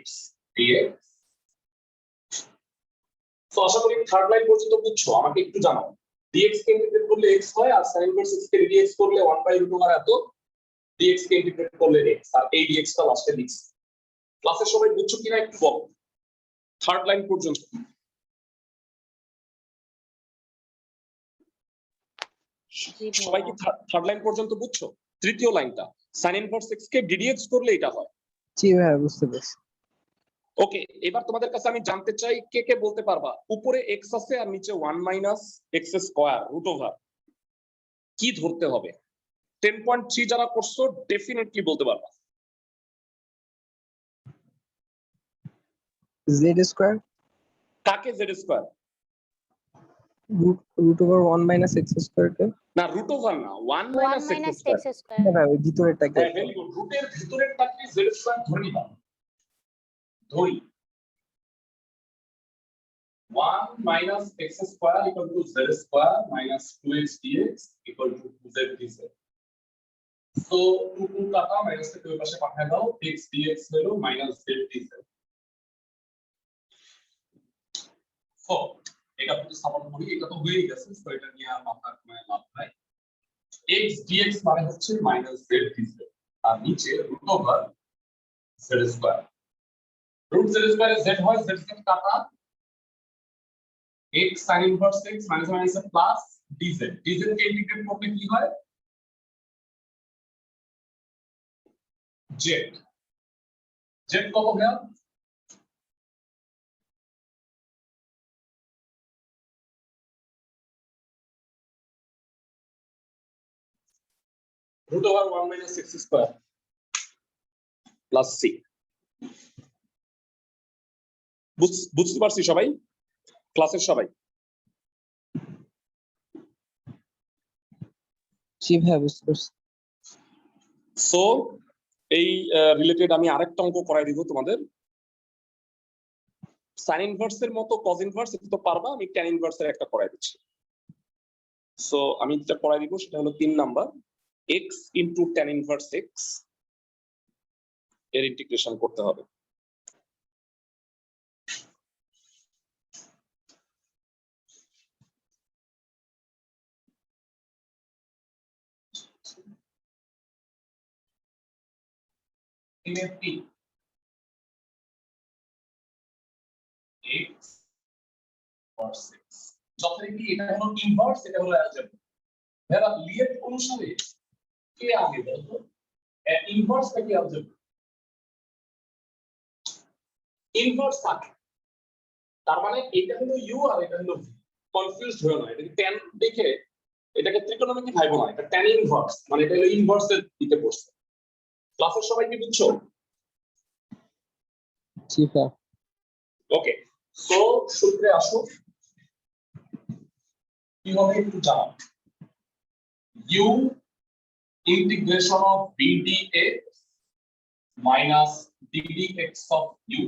dx। তো আশা করি third line পর্যন্ত বুঝছো, আমাকে একটু জানাও dx কে ইন্টিগ্রেট করলে x হয়, আর sin ইনভার্স x কে dx করলে 1/√(1 এত, dx কে ইন্টিগ্রেট করলে x, আর এই dx টা লাস্টে লিখছি। ক্লাসের সবাই বুঝছো কিনা একটু বলো থার্ড লাইন পর্যন্ত। সবাই কি থার্ড লাইন পর্যন্ত বুঝছো? তৃতীয় লাইনটা sin ইনভার্স x কে ddx করলে এটা হয়। জি ভাই বুঝতে পেরেছি। ওকে, এবার তোমাদের কাছে আমি জানতে চাই কে কে বলতে পারবা উপরে x আছে আর নিচে 1 - x²√, কি ধরতে হবে? 10.3 যারা করছো ডেফিনেটলি বলতে পারবা। z², কাকে z²? √(1 - x² কে? না, √(1 না, 1 - 1 - x²। x²। হ্যাঁ ভাই ওই ভিতরেরটাকে। ভেরি গুড, রুটের ভিতরেরটাকে z² ধরে নিবা। ধরি 1 - x² = z² minus 2x dx equal to 2z dz. So 2 কাটা, মাইনাস থেকে ওই পাশে পাঠিয়ে দাও, x dx হলো minus z dz। So এটা প্রতিস্থাপন করি, এটা তো হয়েই গেছে, তো এটা নিয়ে আর মাথা ঘামায় লাভ নাই। x dx মানে হচ্ছে মাইনাস z dz, আর নিচে root over z square. Root z স্কয়ারে z হয়, z স্কয়ার কাটা x sin inverse x minus minus plus dz, dz কে ইন্টিগ্রেট করলে কি হয় z, z কত ভাইয়া root over 1 minus x square plus c। বুঝতে পারছি সবাই, ক্লাসের সবাই? জি ভাইয়া বুঝতে পারছি। সো এই রিলেটেড আমি আরেকটা অঙ্ক করাই দিব তোমাদের। সাইন ইনভার্সের মতো কজ ইনভার্স এটা তো পারবা, আমি ট্যান ইনভার্সের একটা করাই দিচ্ছি। সো আমি যেটা করাই দিব সেটা হলো 3 number, x into tan inverse x এর ইন্টিগ্রেশন করতে হবে। x cos x যথারীতি এটা হলো ইনভার্স, এটা হলো অ্যালজেব্রা। এরা লিয়েট অনুসারে কে আগে বলতো, ইনভার্স নাকি অ্যালজেব্রা? ইনভার্স থাকে, তার মানে এটা হলো ইউ আর এটা হলো ভি, কনফিউজড হয়ে না। এটা ট্যান দেখে এটাকে ত্রিকোণমিতি ভাইবো না, এটা ট্যান ইনভার্স, মানে এটা হলো ইনভার্সের দিকে পড়ছে। ক্লাসের সবাই কি বুঝছো? জি ভাইয়া। ওকে, সো সূত্রে আসো, কি হবে একটু জানো। U integration of b dx minus d dx of u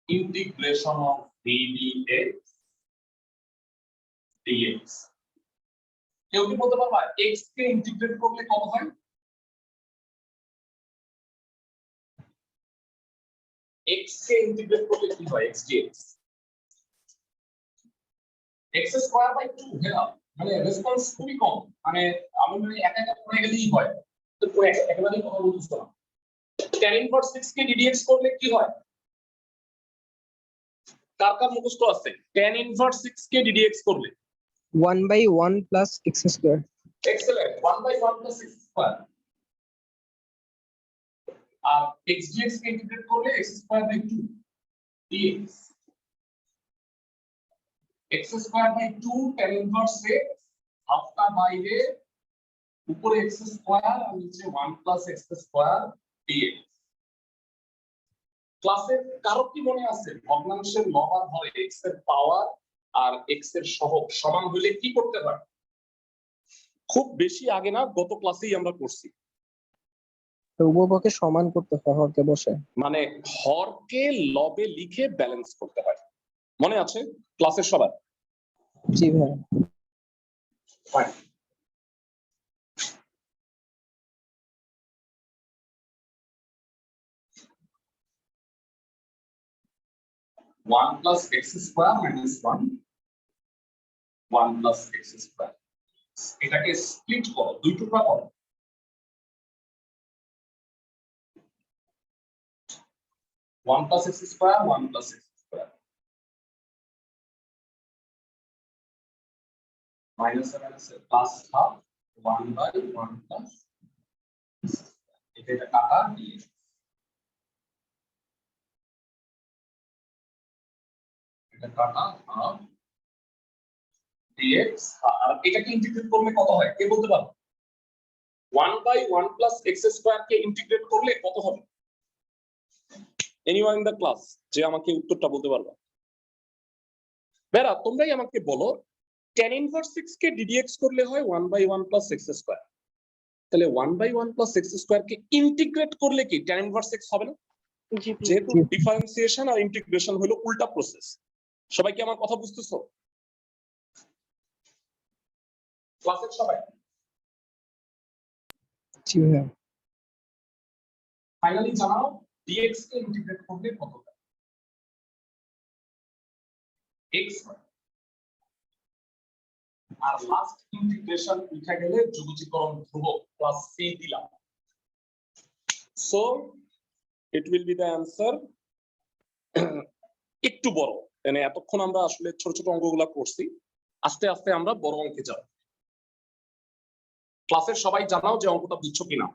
integration of b dx dx। কেউ কি বলতে পারবা x কে ইন্টিগ্রেট করলে কত হয়? x কে ইন্টিগ্রেট করলে কি হয়? x dx x square by 2। হ্যাঁ, মানে রেসপন্স খুবই কম, মানে আমি মানে একা একা করে গেলেই হয়, তো একেবারেই কথা বলতেছ না। tan ইনভার্স 6 কে ddx করলে কি হয়? কার কার মুখস্থ আছে tan ইনভার্স 6 কে ddx করলে? 1/1 plus x square। Excellent, 1/1 plus x square. আর x dx কে ইন্টিগ্রেট করলে x square by 2 dx, x square by 2 tan inverse x, হাফটা বাইরে, উপরে x স্কয়ার আর নিচে 1 plus x স্কয়ার dx। ক্লাসে কারো কি মনে আছে ভগ্নাংশের লব আর হরে x এর পাওয়ার আর x এর সহগ সমান হলে কি করতে হয়? খুব বেশি আগে না, গত ক্লাসেই আমরা করছি। তো উভয়পক্ষে সমান করতে হয় হরকে বসে, মানে হরকে লবে লিখে ব্যালেন্স করতে হয়, মনে আছে ক্লাসের সবার? জি ভাইয়া। Fine. One plus x square minus one plus x square, এটাকে স্প্লিট করো, দুই টুকরা করো। One plus x square, one plus x square minus plus half 1/1 plus এটা কাটা দিয়ে এটা কাটা হাফ dx। আর এটাকে ইন্টিগ্রেট করলে কত হয় কে বলতে পারো? 1/1 প্লাস এক্স স্কোয়ার কে ইন্টিগ্রেট করলে কত হবে? এনিওয়ান ইন দ্য ক্লাস যে আমাকে উত্তরটা বলতে পারবা? বেরা তোমরাই আমাকে বলো, tan ইনভার্স 6 কে ddx করলে হয় 1/1 প্লাস এক্স স্কোয়ার, তাহলে 1/1 প্লাস এক্স স্কোয়ার কে ইন্টিগ্রেট করলে কি tan ইনভার্স x হবে না? জি ভাইয়া। যেহেতু ডিফারেন্সিয়েশন আর ইন্টিগ্রেশন হলো উল্টা প্রসেস। সবাই কি আমার কথা বুঝতেছো? ক্লাসের সবাই? জি ভাইয়া। ফাইনালি জানাও dx কে ইন্টিগ্রেট করলে কত হয়? x আর লাস্ট ইন্টিগ্রেশন উঠে গেলে যুগচীকরণ ধ্রুবক প্লাস c দিলাম। So it will be the answer. একটু বড়, মানে এতক্ষণ আমরা আসলে ছোট ছোট অঙ্কগুলো করছি, আস্তে আস্তে আমরা বড় অঙ্কে যাব। ক্লাসের সবাই জানাও যে অঙ্কটা বুঝছো কিনা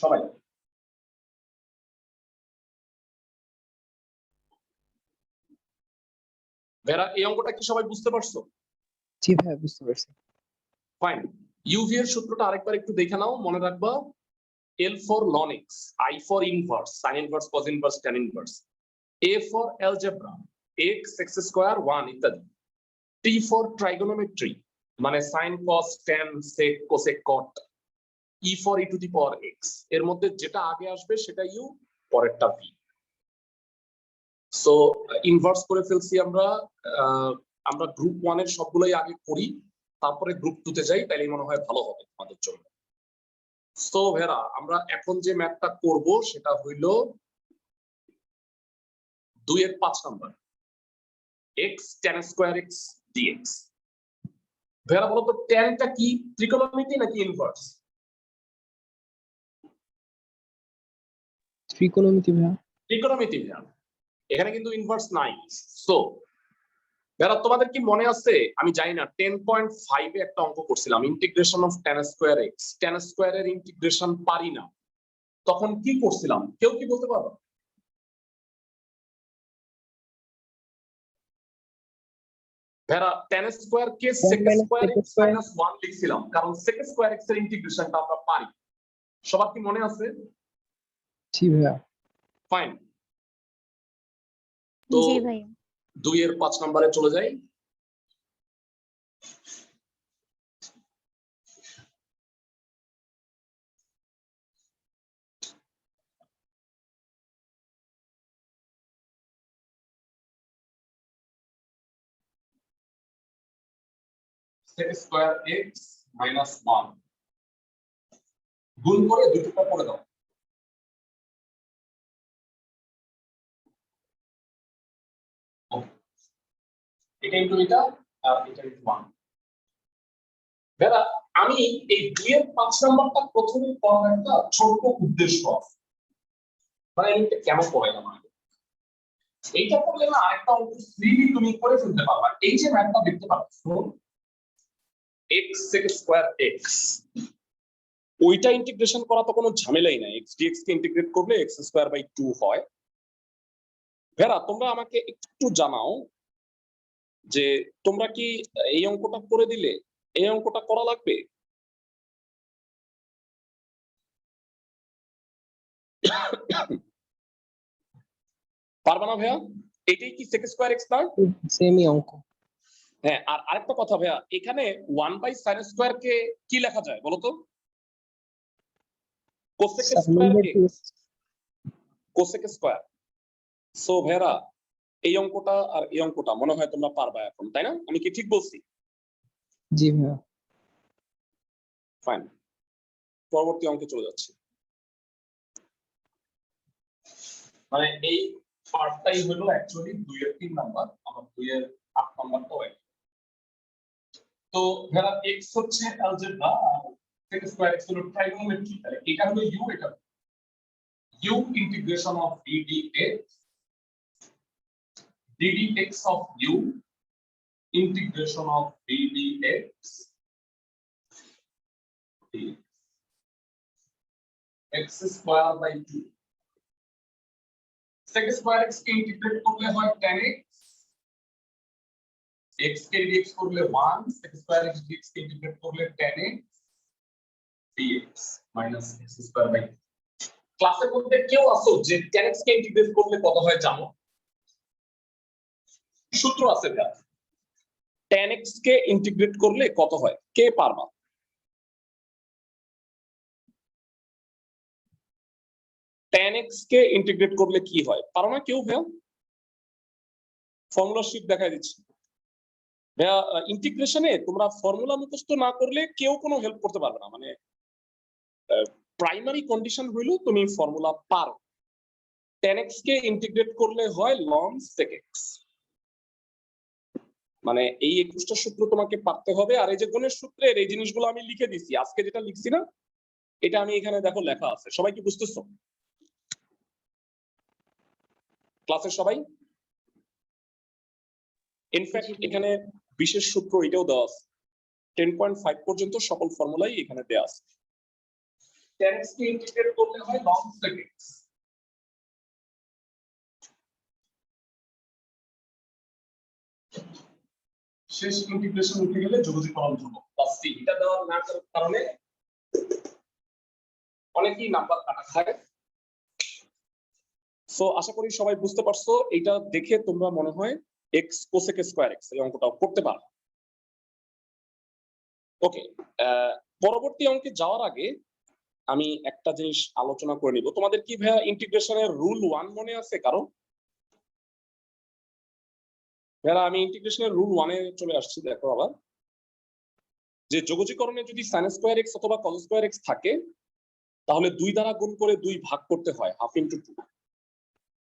সবাই। ভেরা, এই অঙ্কটা কি সবাই বুঝতে পারছো? জি ভাইয়া বুঝতে পারছি। ফাইন। ইউভি এর সূত্রটা আরেকবার একটু দেখে নাও, মনে রাখবা L for ln x, I for inverse, sin inverse, cos inverse, tan inverse, A for algebra, x, x square, 1 ইত্যাদি, T for trigonometry মানে sin, cos, tan, sec, cosec, cot, E for e to the power x। এর মধ্যে যেটা আগে আসবে সেটা u, পরেরটা v। So inverse করে ফেলছি আমরা। আমরা গ্রুপ 1 এর সবগুলোই আগে করি, তারপরে গ্রুপ 2 তে যাই, তাইলে মনে হয় ভালো হবে আমাদের জন্য। সো ভেরা, আমরা এখন যে ম্যাথটা করব সেটা হইল 2 এর 5 number, x tan square x dx। ভেরা বলো তো ট্যানটা কি, ত্রিকোণমিতি নাকি ইনভার্স? ত্রিকোণমিতি ভাইয়া। ত্রিকোণমিতি ভেরা, এখানে কিন্তু ইনভার্স নাই। সো ভেরা, তোমাদের কি মনে আছে, আমি জানি না 10.5 এ একটা অঙ্ক করছিলাম, integration of tan square x। tan square এর ইন্টিগ্রেশন পারি না, তখন কি করছিলাম কেউ কি বলতে পারো? ভেরা, tan স্কয়ার কে sec স্কয়ার x minus 1 লিখছিলাম, কারণ sec স্কয়ার x এর ইন্টিগ্রেশনটা আমরা পারি। সবার কি মনে আছে? জি ভাইয়া। ফাইন। তো জি ভাইয়া। 2 এর 5 নম্বরে চলে যাই। sec স্কয়ার x minus 1 গুণ করে দুটোটা করে দাও। এটা ইনটু এটা আর এটা ইনটু 1। বেটা, আমি এই 2 এর 5 নাম্বারটা প্রথমে করার একটা ছোট উদ্দেশ্য আছে, মানে এটা কেন পড়াইলাম আমি। এইটা করলে না আরেকটা অঙ্ক ফ্রিলি তুমি করে ফেলতে পারবা। এই যে ম্যাথটা দেখতে পাচ্ছ x sec স্কয়ার x, ওইটা ইন্টিগ্রেশন করা তো কোনো ঝামেলাই নাই। x dx কে ইন্টিগ্রেট করলে x স্কয়ার বাই 2 হয়। ভেরা, তোমরা আমাকে একটু জানাও যে তোমরা কি এই অঙ্কটা করে দিলে এই অঙ্কটা করা লাগবে? পারবা না ভাইয়া? এটাই কি sec স্কয়ার x না? সেমই অঙ্ক। হ্যাঁ, আর আরেকটা কথা ভাইয়া, এখানে 1 বাই sin স্কয়ার কে কি লেখা যায় বলো তো? cosec স্কয়ার কে cosec স্কয়ার। সো ভাইয়া, এই অঙ্কটা আর এই অঙ্কটা মনে হয় তোমরা পারবা এখন, তাই না? আমি কি ঠিক বলছি? জি ভাইয়া। ফাইন, পরবর্তী অঙ্কে চলে যাচ্ছি। মানে এই পার্টটাই হলো অ্যাকচুয়ালি 2 এর 3 নাম্বার, আমার 2 এর 8 নাম্বারটাও এক। তো ধরা x হচ্ছে অ্যালজেব্রা আর sec স্কয়ার x হলো ট্রাইগোনোমেট্রি, তাহলে এটা হলো u, এটা u integration of d dx, d dx of u integration of d dx x square by 2 sec square x K integrate করলে হয় tan x কে dx করলে 1 sec square x dx কে integrate করলে tan x dx minus x square by 2। ক্লাসের মধ্যে কেউ আসো যে tan x কে ইন্টিগ্রেট করলে কত হয় জানো? সূত্র আছে ভাই, tan x কে ইন্টিগ্রেট করলে কত হয়, কে পারবা? tan x কে ইন্টিগ্রেট করলে কি হয়, পারো না কেউ ভাই? ফর্মুলা শীট দেখাই দিচ্ছি ভাইয়া। ইন্টিগ্রেশনে তোমরা ফর্মুলা মুখস্থ না করলে কেউ কোনো হেল্প করতে পারবে না, মানে প্রাইমারি কন্ডিশন হইলো তুমি ফর্মুলা পারো, tan x কে ইন্টিগ্রেট করলে হয় ln sec x। মানে এই 21টা সূত্র তোমাকে পারতে হবে, আর এই যে গুণের সূত্রের এই জিনিসগুলো আমি লিখে দিছি, আজকে যেটা লিখছি না এটা আমি এখানে দেখো লেখা আছে। সবাই কি বুঝতেছো? ক্লাসের সবাই? ইনফ্যাক্ট এখানে বিশেষ সূত্র এটাও দেওয়া আছে, 10.5 পর্যন্ত সকল ফর্মুলাই এখানে দেওয়া আছে। tan x কে ইন্টিগ্রেট করলে হয় ln sec x। শেষ ইন্টিগ্রেশন উঠে গেলে যোগজীকরণ ধ্রুবক প্লাস c, এটা দেওয়ার না কারণে অনেকেই নাম্বার কাটা খায়। সো আশা করি সবাই বুঝতে পারছো, এটা দেখে তোমরা মনে হয় x cosec স্কয়ার x এই অঙ্কটাও করতে পারো। ওকে, পরবর্তী অঙ্কে যাওয়ার আগে আমি একটা জিনিস আলোচনা করে নিব। তোমাদের কি ভাইয়া ইন্টিগ্রেশনের রুল 1 মনে আছে কারো? ভাইয়া আমি ইন্টিগ্রেশনের রুল 1 এ চলে আসছি। দেখো আবার যে যোগজীকরণে যদি sin স্কয়ার x অথবা cos স্কয়ার x থাকে তাহলে 2 দ্বারা গুণ করে 2 ভাগ করতে হয়, হাফ ইনটু 2।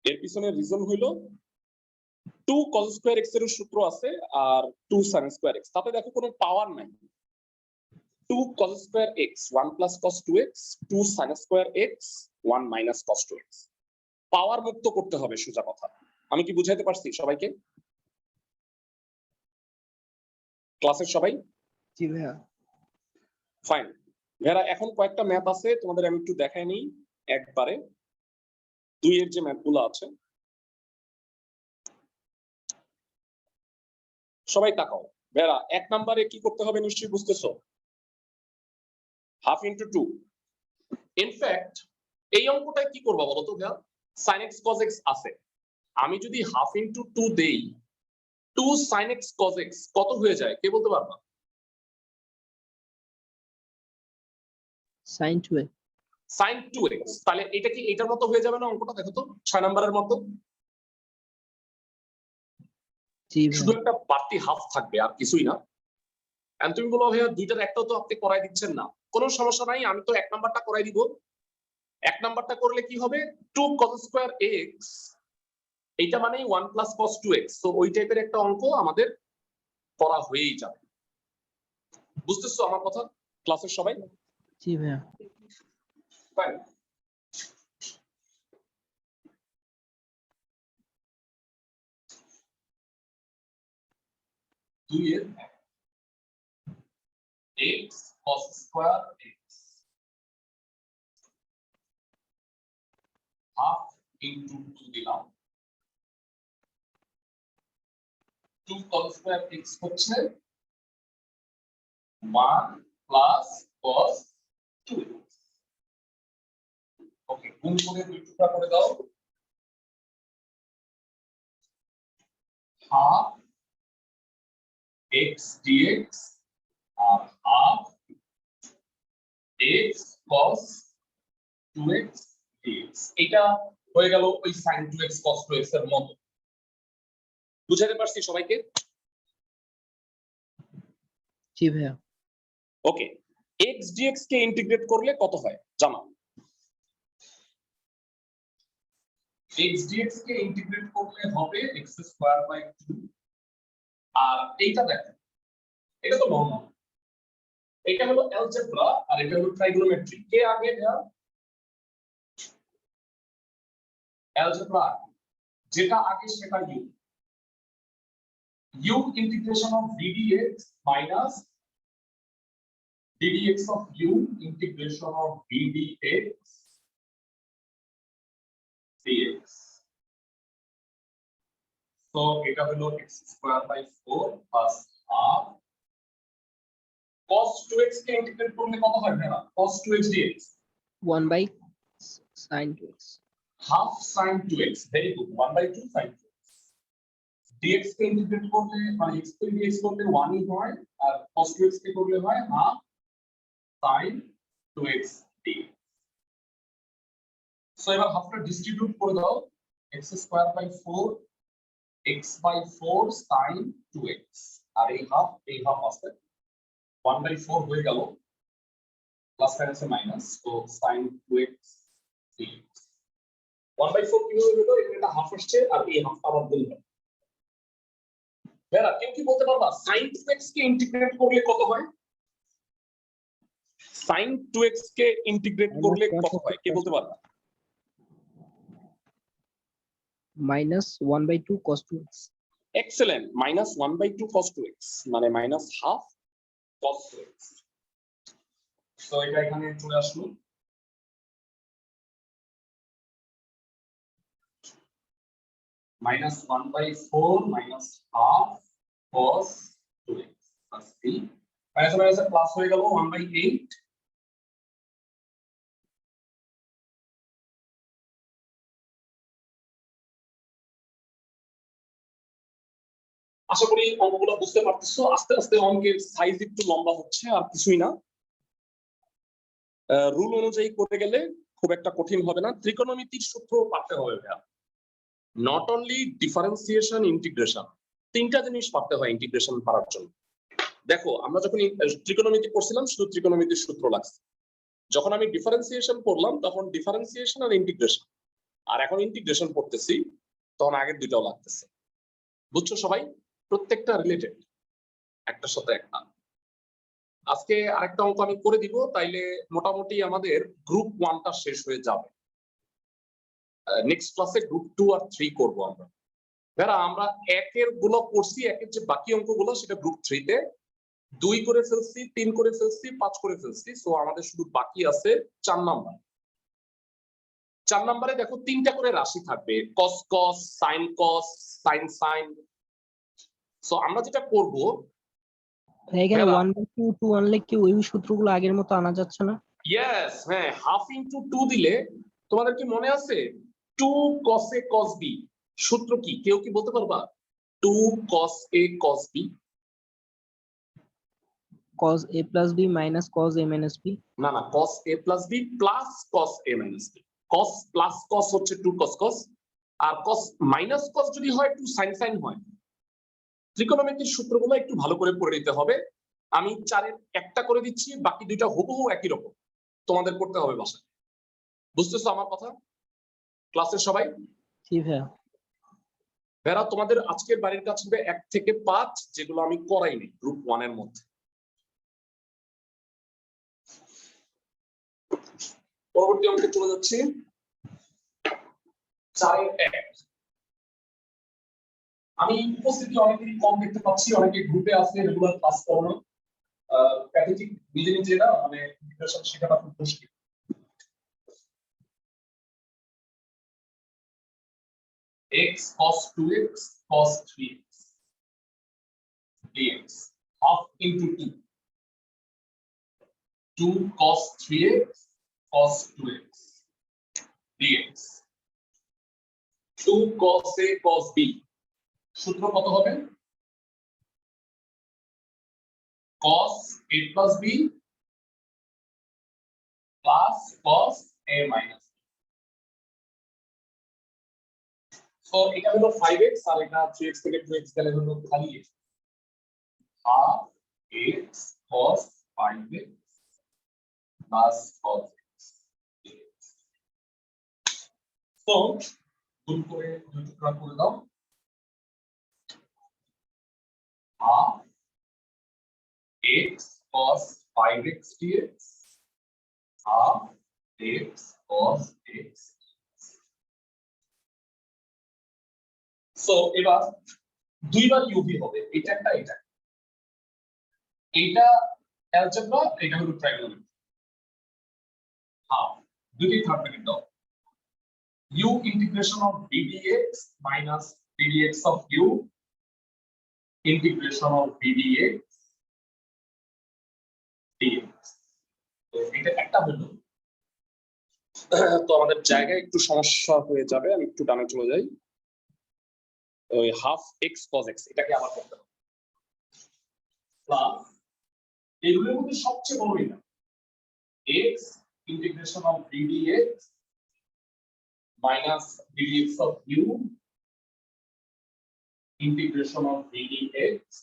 এর পিছনে রিজন হইলো 2 cos স্কয়ার x এর সূত্র আছে আর 2 sin স্কয়ার x, তাতে দেখো কোনো পাওয়ার নাই। 2 cos square x 1 plus cos 2x, 2 sin square x 1 minus cos 2x। পাওয়ার মুক্ত করতে হবে, সোজা কথা। আমি কি বুঝাইতে পারছি সবাইকে? ক্লাসের সবাই? জি ভাইয়া। ফাইন। ভাইয়া এখন কয়েকটা ম্যাথ আছে, তোমাদের আমি একটু দেখাই নিই একবারে। 2 এর যে ম্যাথগুলো আছে সবাই তাকাও। ভাইয়া 1 নম্বরে কি করতে হবে নিশ্চয়ই বুঝতেছো, হাফ ইনটু 2। ইনফ্যাক্ট এই অঙ্কটায় কি করবা বলো তো ভাইয়া, sin x cos x আছে, আমি যদি হাফ ইনটু 2 দেই 2 sin x cos x কত হয়ে যায় কে বলতে পারবা? sin 2x। sin 2x, তাহলে এটা কি এটার মতো হয়ে যাবে না অঙ্কটা? দেখো তো 6 নম্বরের মতো। জি শুধু ভাইয়া। একটা বাড়তি হাফ থাকবে আর কিছুই না। এন্ড তুমি বলো ভাইয়া দুইটার একটাও তো আপনি করাই দিচ্ছেন না, কোনো সমস্যা নাই, আমি তো 1 নাম্বারটা করাই দিব। 1 নাম্বারটা করলে কি হবে, 2 cos স্কয়ার x, এইটা মানেই 1 প্লাস cos 2x। তো ওই টাইপের একটা অঙ্ক আমাদের করা হয়েই যাবে। বুঝতেছো আমার কথা ক্লাসের সবাই? জি ভাইয়া। ফাইন। দুই এর x cos square x half into 2 দিলাম, 2 cos স্কয়ার x হচ্ছে 1 প্লাস cos 2x। ওকে, গুণ করে 2 টুকরা করে দাও, হাফ x dx আর half x cos 2x dx। এটা হয়ে গেল ওই sin 2x cos 2x এর মতো। বুঝাতে পারছি সবাইকে? জি ভাইয়া। ওকে, x dx কে ইন্টিগ্রেট করলে কত হয় জানো? x dx কে ইন্টিগ্রেট করলে হবে x স্কয়ার বাই 2। আর এইটা দেখো, এটা তো নরমাল, এটা হলো অ্যালজেব্রা আর এটা হলো ট্রাইগোনোমেট্রি। কে আগে ভাইয়া? অ্যালজেব্রা যেটা আগে সেটা u integration of v dx minus ddx of u integration of v dx dx। so এটা হলো x square by 4 plus half cos 2x কে ইন্টিগ্রেট করলে কত হয় ভাইয়া? cos 2x dx 1 by sin 2x। half sin 2x, very good, 1 by 2 sin 2x। dx কে integrate করলে মানে x কে dx করলে 1 ই হয়, আর cos 2x কে করলে হয় half sin 2x dx। So এবার হাফটা ডিস্ট্রিবিউট করে দাও, x square by 4 x by 4 sin 2x, আর এই হাফ আছে 1 বাই 4 হয়ে গেল, প্লাস সাইন আছে মাইনাস, তো sin 2x dx। 1/4 কিভাবে হলো? এখানে একটা হাফ আসছে আর এই হাফটা আবার গুণ হবে। বেরা কেউ কি বলতে পারবা sin 2x কে ইন্টিগ্রেট করলে কত হয়? sin 2x কে ইন্টিগ্রেট করলে কত হয়? কে বলতে পারবা? -1/2 cos 2x। Excellent, -1/2 cos 2x মানে -1/2 cos 2x। তো এটা এখানে চলে আসলো। -1/4 -1/2 cos 2x plus b minus plus হয়ে গেল 1/8 আশা করি অঙ্কগুলো বুঝতে পারতেছো। আস্তে আস্তে অঙ্কের সাইজ একটু লম্বা হচ্ছে, আর কিছুই না। রুল অনুযায়ী করতে গেলে খুব একটা কঠিন হবে না। ত্রিকোণমিতির সূত্র পারতে হবে ভাইয়া, নট অনলি ডিফারেন্সিয়েশন, ইন্টিগ্রেশন, তিনটা জিনিস পারতে হয় ইন্টিগ্রেশন পারার জন্য। দেখো আমরা যখন ত্রিকোণমিতি পড়ছিলাম শুধু ত্রিকোণমিতির সূত্র লাগছে, যখন আমি ডিফারেন্সিয়েশন পড়লাম তখন ডিফারেন্সিয়েশন আর ইন্টিগ্রেশন, আর এখন ইন্টিগ্রেশন পড়তেছি তখন আগের দুইটাও লাগতেছে। বুঝছো সবাই? প্রত্যেকটা রিলেটেড একটার সাথে একটা। আজকে আরেকটা অঙ্ক আমি করে দিব, তাইলে মোটামুটি আমাদের গ্রুপ 1টা শেষ হয়ে যাবে। নেক্সট ক্লাসে গ্রুপ 2 আর 3 করব আমরা। যারা আমরা একের গুলো করছি, একের যে বাকি অঙ্কগুলো সেটা গ্রুপ 3 তে 2 করে ফেলছি, 3 করে ফেলছি, 5 করে ফেলছি। সো আমাদের শুধু বাকি আছে 4 নাম্বার। 4 নম্বরে দেখো 3টা করে রাশি থাকবে, cos cos, sin cos, sin sin। So আমরা যেটা করব, এখানে 1/2 2 আনলে কি ওই সূত্রগুলো আগের মতো আনা যাচ্ছে না? ইয়েস, হ্যাঁ, হাফ ইনটু 2 দিলে তোমাদের কি মনে আছে 2 cos a cos b সূত্র কি? কেউ কি বলতে পারবা? 2 cos a cos b cos a plus b minus cos a minus b। না না, cos a plus b plus cos a minus b। cos plus cos হচ্ছে 2 cos cos, আর cos minus cos যদি হয় 2 sin sin হয়। ত্রিকোণমিতির সূত্রগুলো একটু ভালো করে পড়ে নিতে হবে। আমি 4-এর একটা করে দিচ্ছি, বাকি দুইটা হুবহু একই রকম তোমাদের করতে হবে বাসায়। বুঝতেছো আমার কথা ক্লাসের সবাই? জি ভাইয়া। ভাইরা তোমাদের আজকের বাড়ির কাজ হবে 1 থেকে 5, যেগুলো আমি করাইনি গ্রুপ 1 এর মধ্যে। পরবর্তী অঙ্কে চলে যাচ্ছি। 4-এর 1। আমি উপস্থিতি অনেকেরই কম দেখতে পাচ্ছি, অনেকে গ্রুপে আছে, রেগুলার ক্লাস করো না। প্যাথেটিক নিজে নিজে না, মানে ইন্টিগ্রেশন শেখাটা খুব মুশকিল। x cos 2x cos 3x dx half into 2 2 cos 3x cos 2x dx 2 cos a cos b সূত্র কত হবে? cos a plus b plus cos a minus b। So এটা হলো 5x আর এটা 3x থেকে 2x গেলে হলো খালি half x cos 5x plus cos x। So গুণ করে দুই টুকরা করে দাও, half x cos 5x dx half x cos x। So এবার দুইবার ইউভি হবে, এটা একটা এটা, এইটা অ্যালজেব্রা, এটা হলো ট্রাইগোনোমেট্রি। হাফ দুটি থার্ড ব্র্যাকেট দাও, u integration of b dx minus b dx of u integration of b dx dx। তো এটা একটা হলো। তো আমাদের জায়গায় একটু সমস্যা হয়ে যাবে, আমি একটু ডানে চলে যাই। ওই হাফ এক্স কজ এক্স এটাকে আবার করতে হবে প্লাস এগুলোর মধ্যে সবচেয়ে বড় এটা x integration of v dx minus v dx of u integration of v dx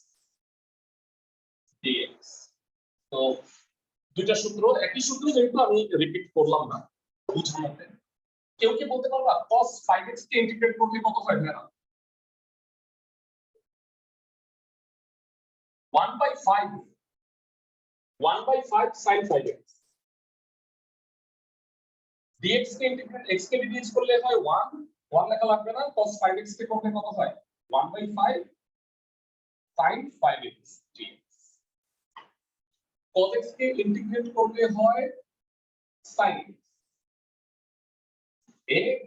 dx. তো দুইটা সূত্র একই সূত্র, যেহেতু আমি রিপিট করলাম না বুঝানোতে। কেউ কি বলতে পারবা cos 5x কে ইন্টিগ্রেট করলে কত হয় ভাইয়া? 1/5 sin 5x dx কে ইন্টিগ্রেট x কে রিডিউস করলে হয় 1 লেখা লাগবে না, cos 5x কে করলে কত হয়? 1/5 sin 5x dx। cos x কে ইন্টিগ্রেট করলে হয় sin x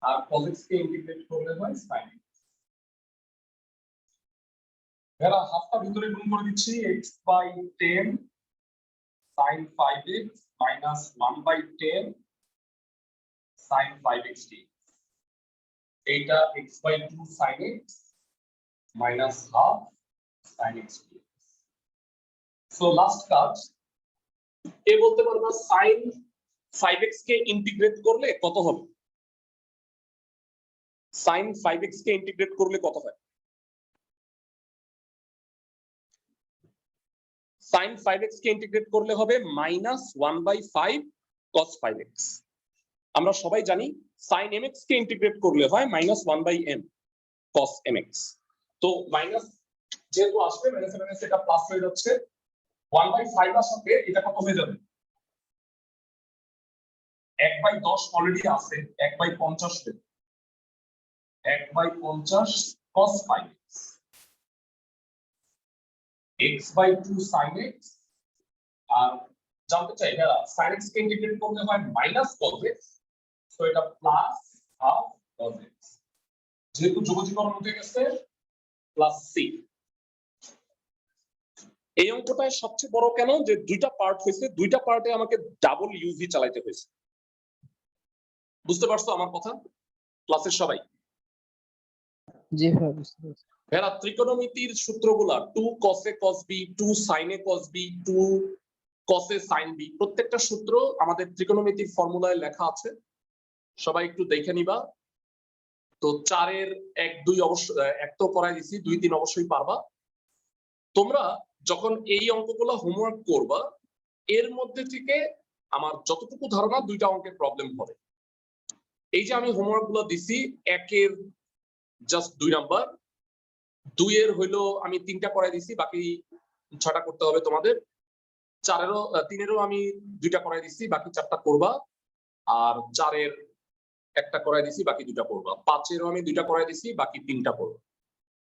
আর cos x কে ইন্টিগ্রেট করলে হয় sin x। এরা হাফটা ভিতরে গুণ করে দিচ্ছি, x/10 sin 5x minus 1/10 sin 5x dx। এইটা x/2 sin x minus half sin x dx। So last কাজ, কে বলতে পারবা sin 5x কে ইন্টিগ্রেট করলে কত হবে? sin 5x কে ইন্টিগ্রেট করলে কত হয়? sin 5x কে ইন্টিগ্রেট করলে হবে -1/5 cos 5x। আমরা সবাই জানি sin mx কে ইন্টিগ্রেট করলে হয় -1/m cos mx। তো মাইনাস যেহেতু আসবে মাইনাস মাইনাস এটা প্লাস হয়ে যাচ্ছে, 1/5 এর সাথে এটা কত হয়ে যাবে? 1/10 অলরেডি আছে, 1/50 হবে, 1/50 cos 5x x/2 sin x। আর জানতে চাই যারা sin x কে ইন্টিগ্রেট করতে হয় মাইনাস cos x, সো এটা প্লাস হাফ cos x, যেহেতু যোগজীকরণ হয়ে গেছে প্লাস c। এই অঙ্কটায় সবচেয়ে বড় কেন যে দুইটা পার্ট হয়েছে, দুইটা পার্টে আমাকে ডাবল ইউভি চালাতে হয়েছে। বুঝতে পারছো আমার কথা ক্লাসের সবাই? জি ভাইয়া বুঝতে পারছি। এরা ত্রিকোণমিতির সূত্রগুলা 2 cos a cos b 2 sin a cos b 2 cos a sin b, প্রত্যেকটা সূত্র আমাদের ত্রিকোণমিতির ফর্মুলায় লেখা আছে, সবাই একটু দেখে নিবা। তো 4 এর 1 2 অবশ্যই 1 তো করাই দিছি, 2 3 অবশ্যই পারবা। তোমরা যখন এই অঙ্কগুলো হোমওয়ার্ক করবা, এর মধ্যে থেকে আমার যতটুকু ধারণা দুইটা অঙ্কের প্রবলেম হবে। এই যে আমি হোমওয়ার্ক গুলো দিছি, 1 এর জাস্ট 2 নাম্বার, 2 এর হইলো আমি 3টা করাই দিছি, বাকি 6টা করতে হবে তোমাদের। 4 এরও 3 এরও আমি 2টা করাই দিছি, বাকি 4টা করবা। আর 4 এর একটা করাই দিছি, বাকি 2টা করবা। 5 এরও আমি 2টা করাই দিছি, বাকি 3টা করবা।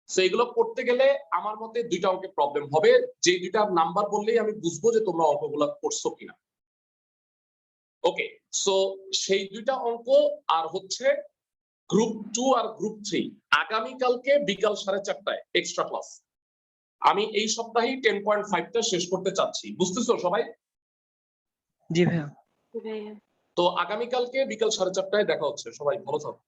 সো এগুলো করতে গেলে আমার মতে দুইটা অঙ্কে প্রবলেম হবে, যে দুইটা নাম্বার বললেই আমি বুঝবো যে তোমরা অঙ্কগুলো করছো কিনা। ওকে, সো সেই দুইটা অঙ্ক আর হচ্ছে গ্রুপ 2 আর গ্রুপ 3 আগামী কালকে বিকাল 4:30টায় এক্সট্রা ক্লাস। আমি এই সপ্তাহেই 10.5টা শেষ করতে চাচ্ছি, বুঝতেছো সবাই? জি ভাইয়া। ভাইয়া তো আগামী কালকে বিকাল 4:30টায় দেখা হচ্ছে, সবাই ভালো থাকো।